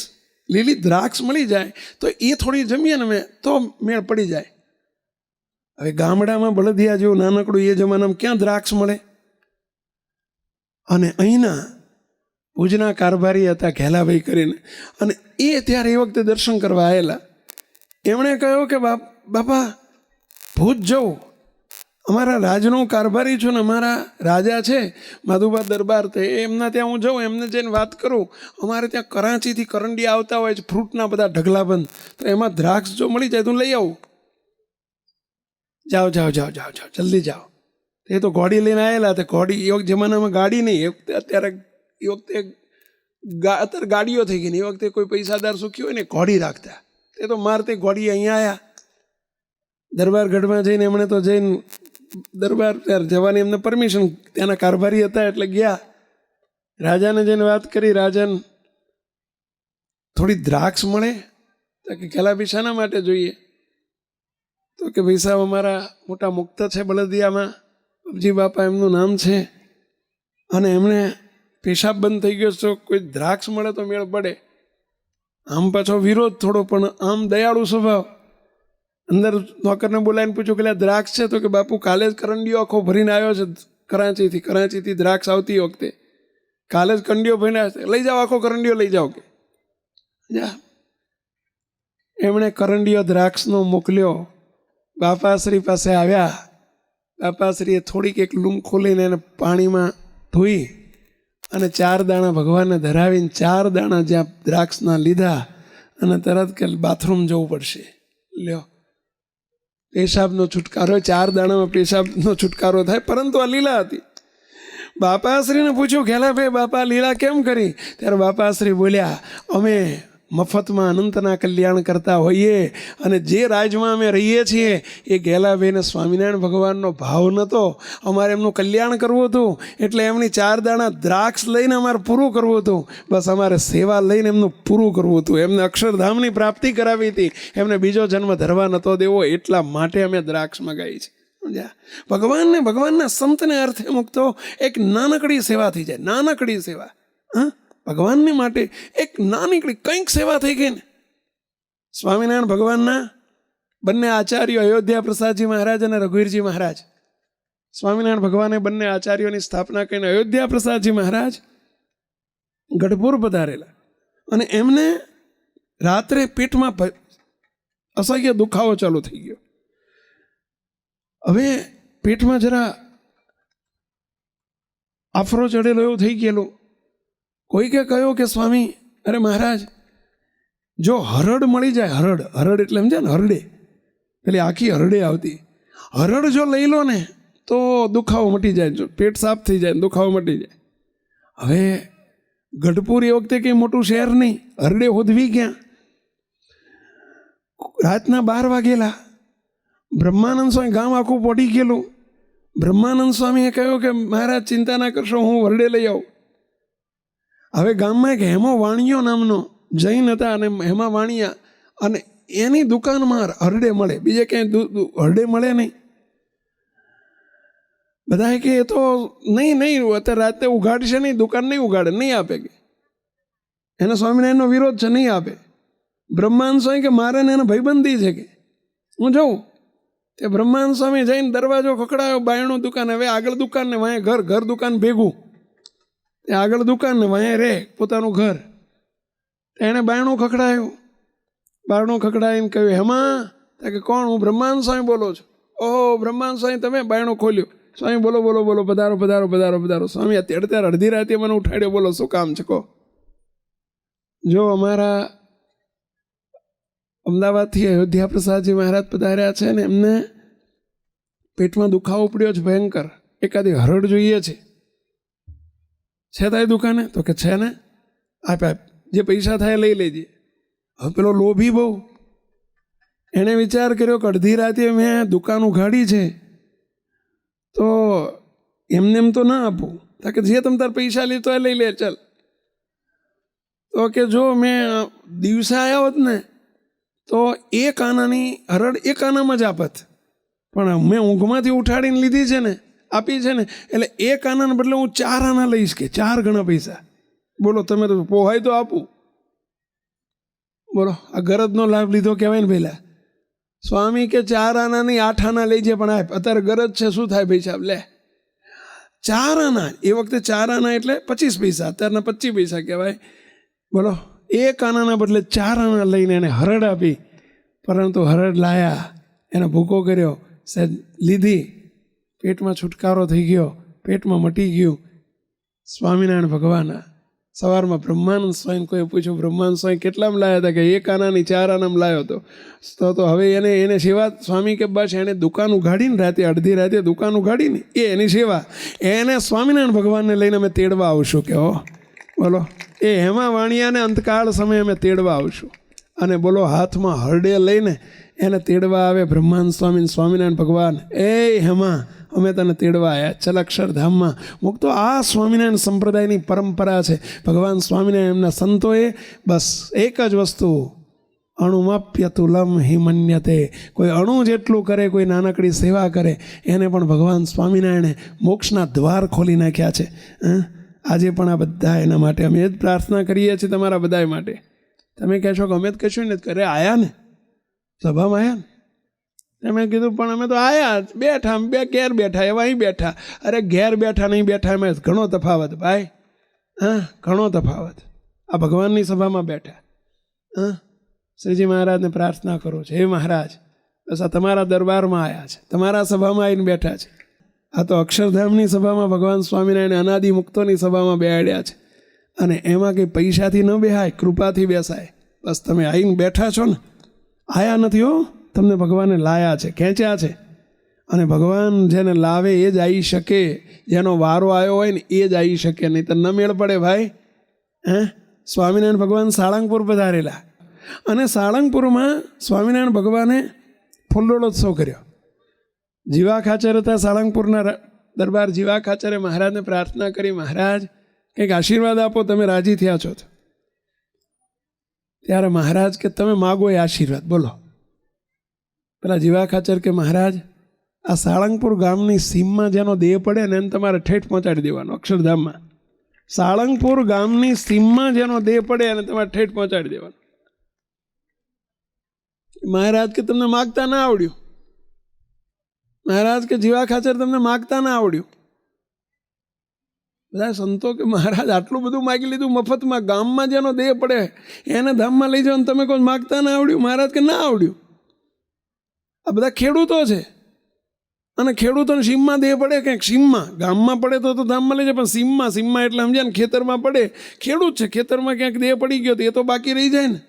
લીલી દ્રાક્ષ મળી જાય તો એ થોડી જમીએ ને તો મેળ પડી જાય. હવે ગામડામાં બળદિયા જેવું નાનકડું એ જમાનામાં ક્યાં દ્રાક્ષ મળે? અને અહીંના ભુજના કારભારી હતા ઘેલાભાઈ કરીને, અને એ ત્યારે એ વખતે દર્શન કરવા આવેલા. એમણે કહ્યું કે બાપા ભુજ જવું, અમારા રાજનો કારભારી છું ને, અમારા રાજા છે માધુબા દરબાર, તે એમના ત્યાં હું જાઉં, એમને જઈને વાત કરું. અમારે ત્યાં કરાંચીથી કરંડી આવતા હોય છે, ફ્રૂટના બધા ઢગલા બંધ, તો એમાં દ્રાક્ષ જો મળી જાય તો લઈ આવું. જાઓ જાઓ જાઓ જાઓ જાઓ, જલ્દી જાઓ. એ તો ઘોડી લઈને આવેલા. તે ઘોડી એ વખતે જમાનામાં ગાડી નહીં, એ વખતે અત્યારે ગાડીઓ થઈ ગઈ ને, એ વખતે કોઈ પૈસાદાર સુખી હોય ને ઘોડી રાખતા. એ તો મારતે ઘોડી અહીંયા આવ્યા. દરબાર ગઢમાં જઈને એમણે તો જઈને દરબાર જવાની એમને પરમિશન, ત્યાંના કારભારી હતા એટલે ગયા. રાજાને જઈને વાત કરી. રાજન થોડી દ્રાક્ષ મળે? તો કે ઘેલા બી શાના માટે જોઈએ? તો કે ભાઈ સાહેબ અમારા મોટા મુક્ત છે બળદિયામાં, પબજી બાપા એમનું નામ છે, અને એમણે પેશાબ બંધ થઈ ગયો, તો કોઈ દ્રાક્ષ મળે તો મેળ પડે. આમ પાછો વિરોધ થોડો, પણ આમ દયાળુ સ્વભાવ. અંદર નોકરને બોલાવીને પૂછ્યું કે દ્રાક્ષ છે? તો કે બાપુ કાલે જ કરંડિયો આખો ભરીને આવ્યો છે કરાંચીથી દ્રાક્ષ આવતી વખતે કાલે જ કંડિયો ભરીને લઈ જાઓ, આખો કરંડિયો લઈ જાઓ. કે જા. એમણે કરંડિયો દ્રાક્ષનો મોકલ્યો. બાપાશ્રી પાસે આવ્યા. બાપાશ્રીએ થોડીક એક લૂમ ખોલીને એને પાણીમાં ધોઈ અને 4 દાણા ભગવાનને ધરાવીને 4 દાણા જ્યાં દ્રાક્ષના લીધા અને તરત કે બાથરૂમ જવું પડશે. લ્યો, પેશાબનો છુટકારો. 4 દાણામાં પેશાબનો છુટકારો થાય, પરંતુ આ લીલા હતી. બાપાશ્રીને પૂછ્યું, ઘેલાભાઈ બાપા લીલા કેમ કરી? ત્યારે બાપાશ્રી બોલ્યા, અમે મફતમાં અનંતના કલ્યાણ કરતા હોઈએ, અને જે રાજમાં અમે રહીએ છીએ એ ઘેલાભાઈને સ્વામિનારાયણ ભગવાનનો ભાવ નહોતો. અમારે એમનું કલ્યાણ કરવું હતું, એટલે એમની 4 દાણા દ્રાક્ષ લઈને અમારે પૂરું કરવું હતું. બસ અમારે સેવા લઈને એમનું પૂરું કરવું હતું. એમને અક્ષરધામની પ્રાપ્તિ કરાવી હતી, એમને બીજો જન્મ ધરવા નહોતો દેવો, એટલા માટે અમે દ્રાક્ષ મગાવી છે. ભગવાનના સંતને અર્થે મૂકતો એક નાનકડી સેવા થઈ જાય. નાનકડી સેવા, ભગવાનને માટે એક નાનકડી કંઈક સેવા થઈ ગઈ ને. સ્વામિનારાયણ ભગવાનના બંને આચાર્યો અયોધ્યા પ્રસાદજી મહારાજ અને રઘુવીરજી મહારાજ, સ્વામિનારાયણ ભગવાને બંને આચાર્યોની સ્થાપના કરીને અયોધ્યા પ્રસાદજી મહારાજ ગઢપુર પધારેલા, અને એમને રાત્રે પેટમાં અસહ્ય દુખાવો ચાલુ થઈ ગયો. હવે પેટમાં જરા આફરો ચડેલો એવું થઈ ગયેલું. કોઈકે કહ્યું કે સ્વામી, અરે મહારાજ, જો હરડ મળી જાય, હરડ એટલે સમજે ને, હરડે, પેલી આખી હરડે આવતી, હરડ જો લઈ લો ને તો દુખાવો મટી જાય, જો પેટ સાફ થઈ જાય, દુખાવો મટી જાય. હવે ગઢપુર એ વખતે કંઈ મોટું શહેર નહીં, હરડે હોદવી ક્યાં? રાતના 12 વાગેલા. બ્રહ્માનંદ સ્વામી ગામ આખું પડી ગયેલું. બ્રહ્માનંદ સ્વામીએ કહ્યું કે મહારાજ ચિંતા ના કરશો, હું હરડે લઈ આવું. હવે ગામમાં એક હેમો વાણિયો નામનો જૈન હતા, અને હેમા વાણિયા, અને એની દુકાનમાં હરડે મળે, બીજે ક્યાંય હરડે મળે નહીં. બધા કે એ તો નહીં અત્યારે રાતે ઉઘાડશે નહીં, દુકાન નહીં ઉઘાડે, નહીં આપે. કે એને સ્વામિનારાયણનો વિરોધ છે, નહીં આપે. બ્રહ્માનંદ સ્વામી કે મારે ને એને ભાઈબંધી છે, કે હું જાઉં. તે બ્રહ્માનંદ સ્વામી જઈને દરવાજો ખખડાયો, બાયણું દુકાન. હવે આગળ દુકાન ને વાંહે ઘર દુકાન ભેગું. આગળ દુકાન ને વાંહે રહે પોતાનું ઘર. એણે બાયણું ખખડાયું. બારણું ખખડાવીને કહ્યું, હેમાં? કે કોણ? હું બ્રહ્માનંદ સ્વામી બોલો છું. ઓહો બ્રહ્માનંદ સ્વામી તમે? બાયણું ખોલ્યું. સ્વામી બોલો બોલો બોલો, પધારો પધારો પધારો પધારો. સ્વામી અત્યારે અડધી રાતે મને ઉઠાડ્યો, બોલો શું કામ છે કહો. જો અમારા અમદાવાદથી અયોધ્યા પ્રસાદજી મહારાજ પધાર્યા છે, ને એમને પેટમાં દુખાવો પડ્યો છે ભયંકર, એકાદી હરડ જોઈએ છે. છે તારી દુકાને? તો કે છે ને, આપ જે પૈસા થાય લઈ લેજે. હવે પેલો લોભી બહુ, એણે વિચાર કર્યો કે અડધી રાતે મેં દુકાન ઉઘાડી છે, તો એમને એમ તો ના આપું. તો કે જે તમે તાર પૈસા લીધો એ લઈ લે ચાલ. તો કે જો મેં દિવસે આવ્યા હોત ને તો 1 આનાની હરડ 1 આનામાં જ આપત, પણ મેં ઊંઘમાંથી ઉઠાડીને લીધી છે ને, આપી છે ને, એટલે 1 આનાને બદલે હું 4 આના લઈશ, કે 4 ગણા પૈસા. બોલો તમે તો પોહાય તો આપું. બોલો આ ગરજનો લાભ લીધો કહેવાય ને પહેલાં. સ્વામી કે 4 આનાની 8 આના લઈ જાય, પણ આપ અત્યારે ગરજ છે, શું થાય ભાઈ સાહેબ, લે 4 આના. એ વખતે 4 આના એટલે 25 પૈસા, અત્યારના 25 પૈસા કહેવાય. બોલો 1 આનાના બદલે 4 આના લઈને એને હરડ આપી. પરંતુ હરડ લાયા, એને ભૂકો કર્યો, સહેજ લીધી, પેટમાં છુટકારો થઈ ગયો, પેટમાં મટી ગયું. સ્વામિનારાયણ ભગવાન સવારમાં બ્રહ્માનંદ સ્વામી કોઈ પૂછ્યું, બ્રહ્માનંદ સ્વામી કેટલામાં લાયા હતા? કે 1 આનાની 4 આનામાં લાવ્યો હતો. તો હવે એને સેવા. સ્વામી કે બસ એણે દુકાન ઉઘાડીને રાતે, અડધી રાતે દુકાન ઉઘાડીને એની સેવા, એને સ્વામિનારાયણ ભગવાનને લઈને અમે તેડવા આવશું. કે હો બોલો, એ હેમા વાણિયાને અંતકાળ સમયે અમે તેડવા આવશું. અને બોલો હાથમાં હરડે લઈને એને તેડવા આવે બ્રહ્માનંદ સ્વામી, સ્વામિનારાયણ ભગવાન. એ હેમા અમે તને તેડવા આવ્યા, ચલ અક્ષરધામમાં મૂક. તો આ સ્વામિનારાયણ સંપ્રદાયની પરંપરા છે. ભગવાન સ્વામિનારાયણ એમના સંતોએ બસ એક જ વસ્તુ, અણુમાપ્યતુલમ હિમન્યતે, કોઈ અણુ જેટલું કરે, કોઈ નાનકડી સેવા કરે, એને પણ ભગવાન સ્વામિનારાયણે મોક્ષના દ્વાર ખોલી નાખ્યા છે. આજે પણ આ બધા એના માટે અમે જ પ્રાર્થના કરીએ છીએ, તમારા બધા માટે. તમે કહેશો કે અમે જ કશું ને કરે, આવ્યા ને સભામાં આવ્યા ને, તમે કીધું પણ અમે તો આવ્યા બેઠા, ઘેર બેઠા, એવા અહીં બેઠા. અરે ઘેર બેઠા નહીં બેઠા એમાં ઘણો તફાવત ભાઈ, ઘણો તફાવત. આ ભગવાનની સભામાં બેઠા. શ્રીજી મહારાજને પ્રાર્થના કરો છો, હે મહારાજ બસ આ તમારા દરબારમાં આવ્યા છે, તમારા સભામાં આવીને બેઠા છે. આ તો અક્ષરધામની સભામાં ભગવાન સ્વામિનારાયણ અનાદિ મુક્તોની સભામાં બેહાડ્યા છે. અને એમાં કંઈ પૈસાથી ન બેહાય, કૃપાથી બેસાય. બસ તમે આવીને બેઠા છો ને, આયા નથી હો, તમને ભગવાને લાયા છે, ખેંચ્યા છે. અને ભગવાન જેને લાવે એ જ આવી શકે, જેનો વારો આવ્યો હોય ને એ જ આવી શકે, નહીં તો ન મેળ પડે ભાઈ. સ્વામિનારાયણ ભગવાન સાળંગપુર પધારેલા, અને સાળંગપુરમાં સ્વામિનારાયણ ભગવાને ફૂલોત્સવ કર્યો. જીવા ખાચર હતા સાળંગપુરના દરબાર જીવા ખાચરે મહારાજને પ્રાર્થના કરી, મહારાજ કંઈક આશીર્વાદ આપો, તમે રાજી થયા છો. ત્યારે મહારાજ કે તમે માગો એ આશીર્વાદ બોલો. પેલા જીવા ખાચર કે મહારાજ આ સાળંગપુર ગામની સીમમાં જેનો દેહ પડે ને એને તમારે ઠેઠ પહોંચાડી દેવાનો અક્ષરધામમાં. સાળંગપુર ગામની સીમમાં જેનો દેહ પડે એને તમારે ઠેઠ પહોંચાડી દેવાનો. મહારાજ કે તમને માગતા ના આવડ્યું. મહારાજ કે જીવા ખાચર તમને માગતા ના આવડ્યું. બધા સંતો કે મહારાજ આટલું બધું માગી લીધું મફતમાં, ગામમાં જેનો દેહ પડે એને ધામમાં લઈ જાઓ, તમે કોઈ માગતા ના આવડ્યું. મહારાજ કે ના આવડ્યું. આ બધા ખેડૂતો છે, અને ખેડૂતોને સીમમાં દેહ પડે, કંઈક સીમમાં, ગામમાં પડે તો ધામમાં લઈ જાય, પણ સીમમાં એટલે સમજ્યા ને, ખેતરમાં પડે, ખેડૂત છે, ખેતરમાં ક્યાંક દેહ પડી ગયો તો એ તો બાકી રહી જાય ને.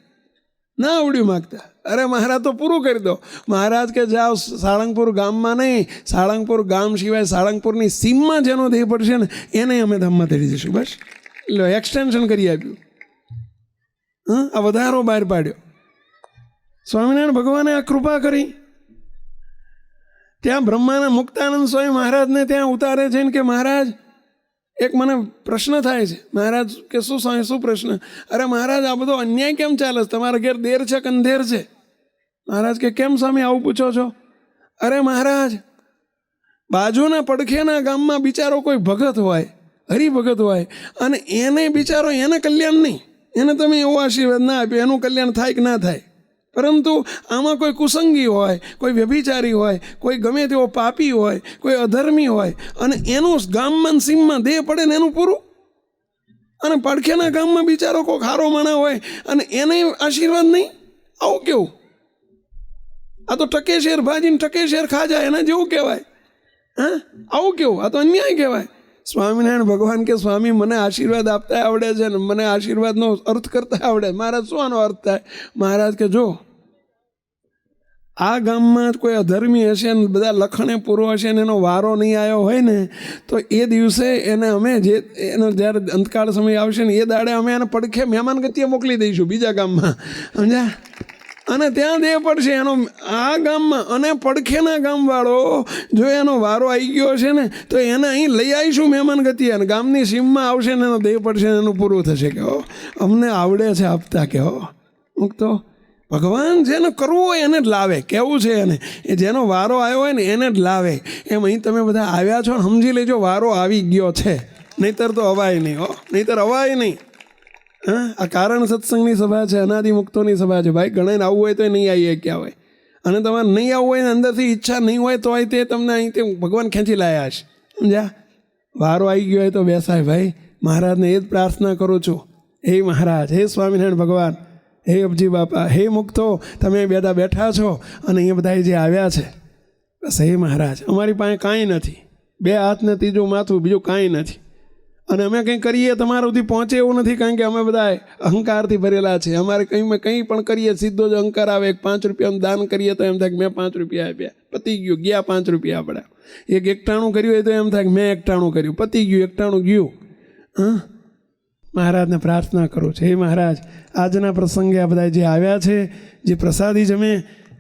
ના આવડ્યું માગતા. અરે મહારાજ તો પૂરું કરી દો. મહારાજ કે જાઓ સાળંગપુર ગામમાં નહીં, સાળંગપુર ગામ સિવાય સાળંગપુરની સીમમાં જેનો દેહ પડશે ને એને અમે ધામમાં તેડી દઈશું. બસ લો, એક્સટેન્શન કરી આપ્યું. આ વધારો બહાર પાડ્યો. સ્વામિનારાયણ ભગવાને આ કૃપા કરી. ત્યાં બ્રહ્માના મુક્તાનંદ સ્વામી મહારાજને ત્યાં ઉતારે છે ને કે મહારાજ એક મને પ્રશ્ન થાય છે. મહારાજ કે શું સ્વામી, શું પ્રશ્ન? અરે મહારાજ આ બધો અન્યાય કેમ ચાલે છે? તમારા ઘેર દેર છે કે અંધેર છે? મહારાજ કે કેમ સ્વામી આવું પૂછો છો? અરે મહારાજ બાજુના પડખેના ગામમાં બિચારો કોઈ ભગત હોય, હરિભગત હોય, અને એને બિચારો એને કલ્યાણ નહીં, એને તમે એવો આશીર્વાદ ના આપ્યો, એનું કલ્યાણ થાય કે ના થાય. પરંતુ આમાં કોઈ કુસંગી હોય, કોઈ વ્યભિચારી હોય, કોઈ ગમે તેવો પાપી હોય, કોઈ અધર્મી હોય, અને એનું ગામમાં સીમમાં દેહ પડે ને એનું પૂરું. અને પડખેના ગામમાં બિચારો કોઈ ખારો માણા હોય અને એને આશીર્વાદ નહીં. આવું કેવું? આ તો ટકે શેર ભાજીને ટકે શેર ખાજા, એના જેવું કહેવાય. આવું કેવું? આ તો અન્યાય કહેવાય. સ્વામિનારાયણ ભગવાન કે સ્વામી મને આશીર્વાદ આપતા આવડે છે ને મને આશીર્વાદનો અર્થ કરતા આવડે. મહારાજ શું આનો અર્થ થાય? મહારાજ કે જો આ ગામમાં કોઈ અધર્મી હશે ને બધા લખણે પૂરો હશે ને એનો વારો નહીં આવ્યો હોય ને તો એ દિવસે એને અમે જે એનો જ્યારે અંતકાળ સમય આવશે ને એ દાડે અમે એને પડખે મહેમાન ગતિએ મોકલી દઈશું બીજા ગામમાં, સમજ્યા? અને ત્યાં દેહ પડશે એનો આ ગામમાં, અને પડખેના ગામવાળો જો એનો વારો આવી ગયો હશે ને તો એને અહીં લઈ આવીશું મહેમાન ગતિએ, અને ગામની સીમમાં આવશે ને એનો દેહ પડશે ને એનું પૂરું થશે. કે હો અમને આવડે છે આપતા. કે હો મૂકતો ભગવાન જેને કરવું હોય એને જ લાવે. કેવું છે એને, એ જેનો વારો આવ્યો હોય ને એને જ લાવે. એમ અહીં તમે બધા આવ્યા છો, સમજી લેજો વારો આવી ગયો છે, નહીતર તો અવાય નહીં. હો નહીતર અવાય નહીં. આ કારણ સત્સંગની સભા છે, અનાદિ મુક્તોની સભા છે. ભાઈ ગણાઈને આવવું હોય તો નહીં આવીએ ક્યાં હોય, અને તમારે નહીં આવવું હોય ને અંદરથી ઈચ્છા નહીં હોય તો તે તમને અહીંથી ભગવાન ખેંચી લાયા છે, સમજ્યા? વારો આવી ગયો હોય તો બેસાય. ભાઈ મહારાજને એ જ પ્રાર્થના કરું છું, હે મહારાજ, હે સ્વામિનારાયણ ભગવાન, હે અબજી બાપા, હે મુક્તો, તમે બધા બેઠા છો અને અહીંયા બધા જે આવ્યા છે, બસ હે મહારાજ અમારી પાસે કાંઈ નથી, બે હાથ ને ત્રીજું માથું, બીજું કાંઈ નથી. અને અમે કંઈ કરીએ તમારા સુધી પહોંચે એવું નથી, કારણ કે અમે બધા અહંકારથી ભરેલા છે. અમારે કંઈ પણ કરીએ સીધો જ અહંકાર આવે. 5 રૂપિયાનું દાન કરીએ તો એમ થાય કે મેં 5 રૂપિયા આપ્યા, પતી ગયું, ગયા 5 રૂપિયા આપણા. એક એકટાણું કર્યું હોય તો એમ થાય કે મેં એકટાણું કર્યું, પતી ગયું, એકટાણું ગયું. મહારાજને પ્રાર્થના કરું છું, હે મહારાજ આજના પ્રસંગે આ બધા જે આવ્યા છે, જે પ્રસાદી જમે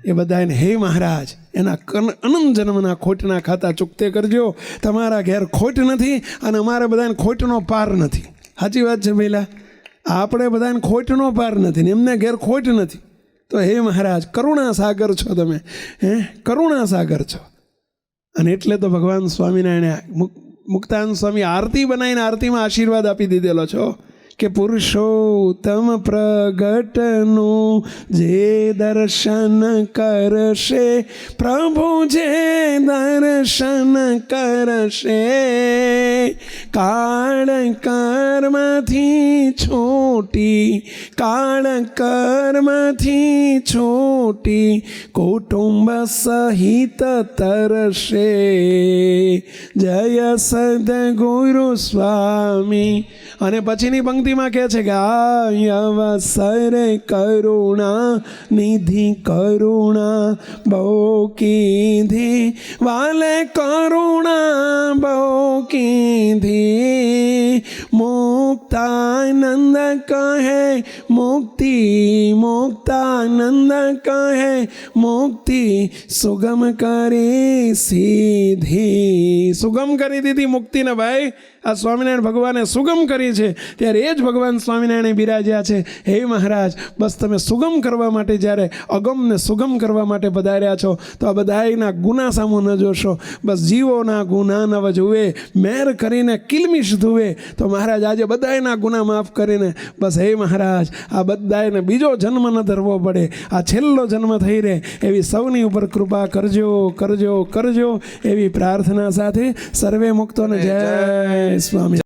એ બધાને હે મહારાજ એના અનંત જન્મના ખોટના ખાતા ચૂકતે કરજો. તમારા ઘેર ખોટ નથી અને અમારે બધાને ખોટનો પાર નથી. સાચી વાત છે પહેલાં, આપણે બધાને ખોટનો પાર નથી ને એમને ઘેર ખોટ નથી. તો હે મહારાજ કરુણા સાગર છો તમે, કરુણા સાગર છો. અને એટલે તો ભગવાન સ્વામિનારાયણે મુક્તાનંદ સ્વામી આરતી બનાવીને આરતીમાં આશીર્વાદ આપી દીધેલો છો કે પુરુષોત્તમ પ્રગટનું જે દર્શન કરશે, પ્રભુ જે દર્શન કરશે, કાળ કર્મથી છૂટી, કાળ કર્મથી છૂટી, કુટુંબ સહિત તરશે. જય સદગુરુ સ્વામી. અને પછીની પંક્તિમાં કહે છે કે અવસર કરુણા નિધિ, કરુણા બહુ કીધી વાલે, કરુણા બહુ કીધી. મુક્તાનંદ કહે મુક્તિ, મુક્તાનંદ કહે મુક્તિ, સુગમ કરી સીધી. સુગમ કરી દીધી મુક્તિને ભાઈ. આ સ્વામિનારાયણ ભગવાને સુગમ કરી છે, ત્યારે એ જ ભગવાન સ્વામિનારાયણ બિરાજ્યા છે. હે મહારાજ, બસ તમે સુગમ કરવા માટે જ્યારે અગમને સુગમ કરવા માટે પધાર્યા છો તો આ બધાના ગુના સામું ન જોશો. બસ જીવોના ગુના નવ જુએ, મેર કરીને કિલમિશ ધુએ. તો મહારાજ આજે બધાના ગુના માફ કરીને બસ હે મહારાજ આ બધાને બીજો જન્મ ન ધરવો પડે, આ છેલ્લો જન્મ થઈ રહે એવી સૌની ઉપર કૃપા કરજો, કરજો, કરજો એવી પ્રાર્થના સાથે સર્વે મુક્તોને જય સ્વામી.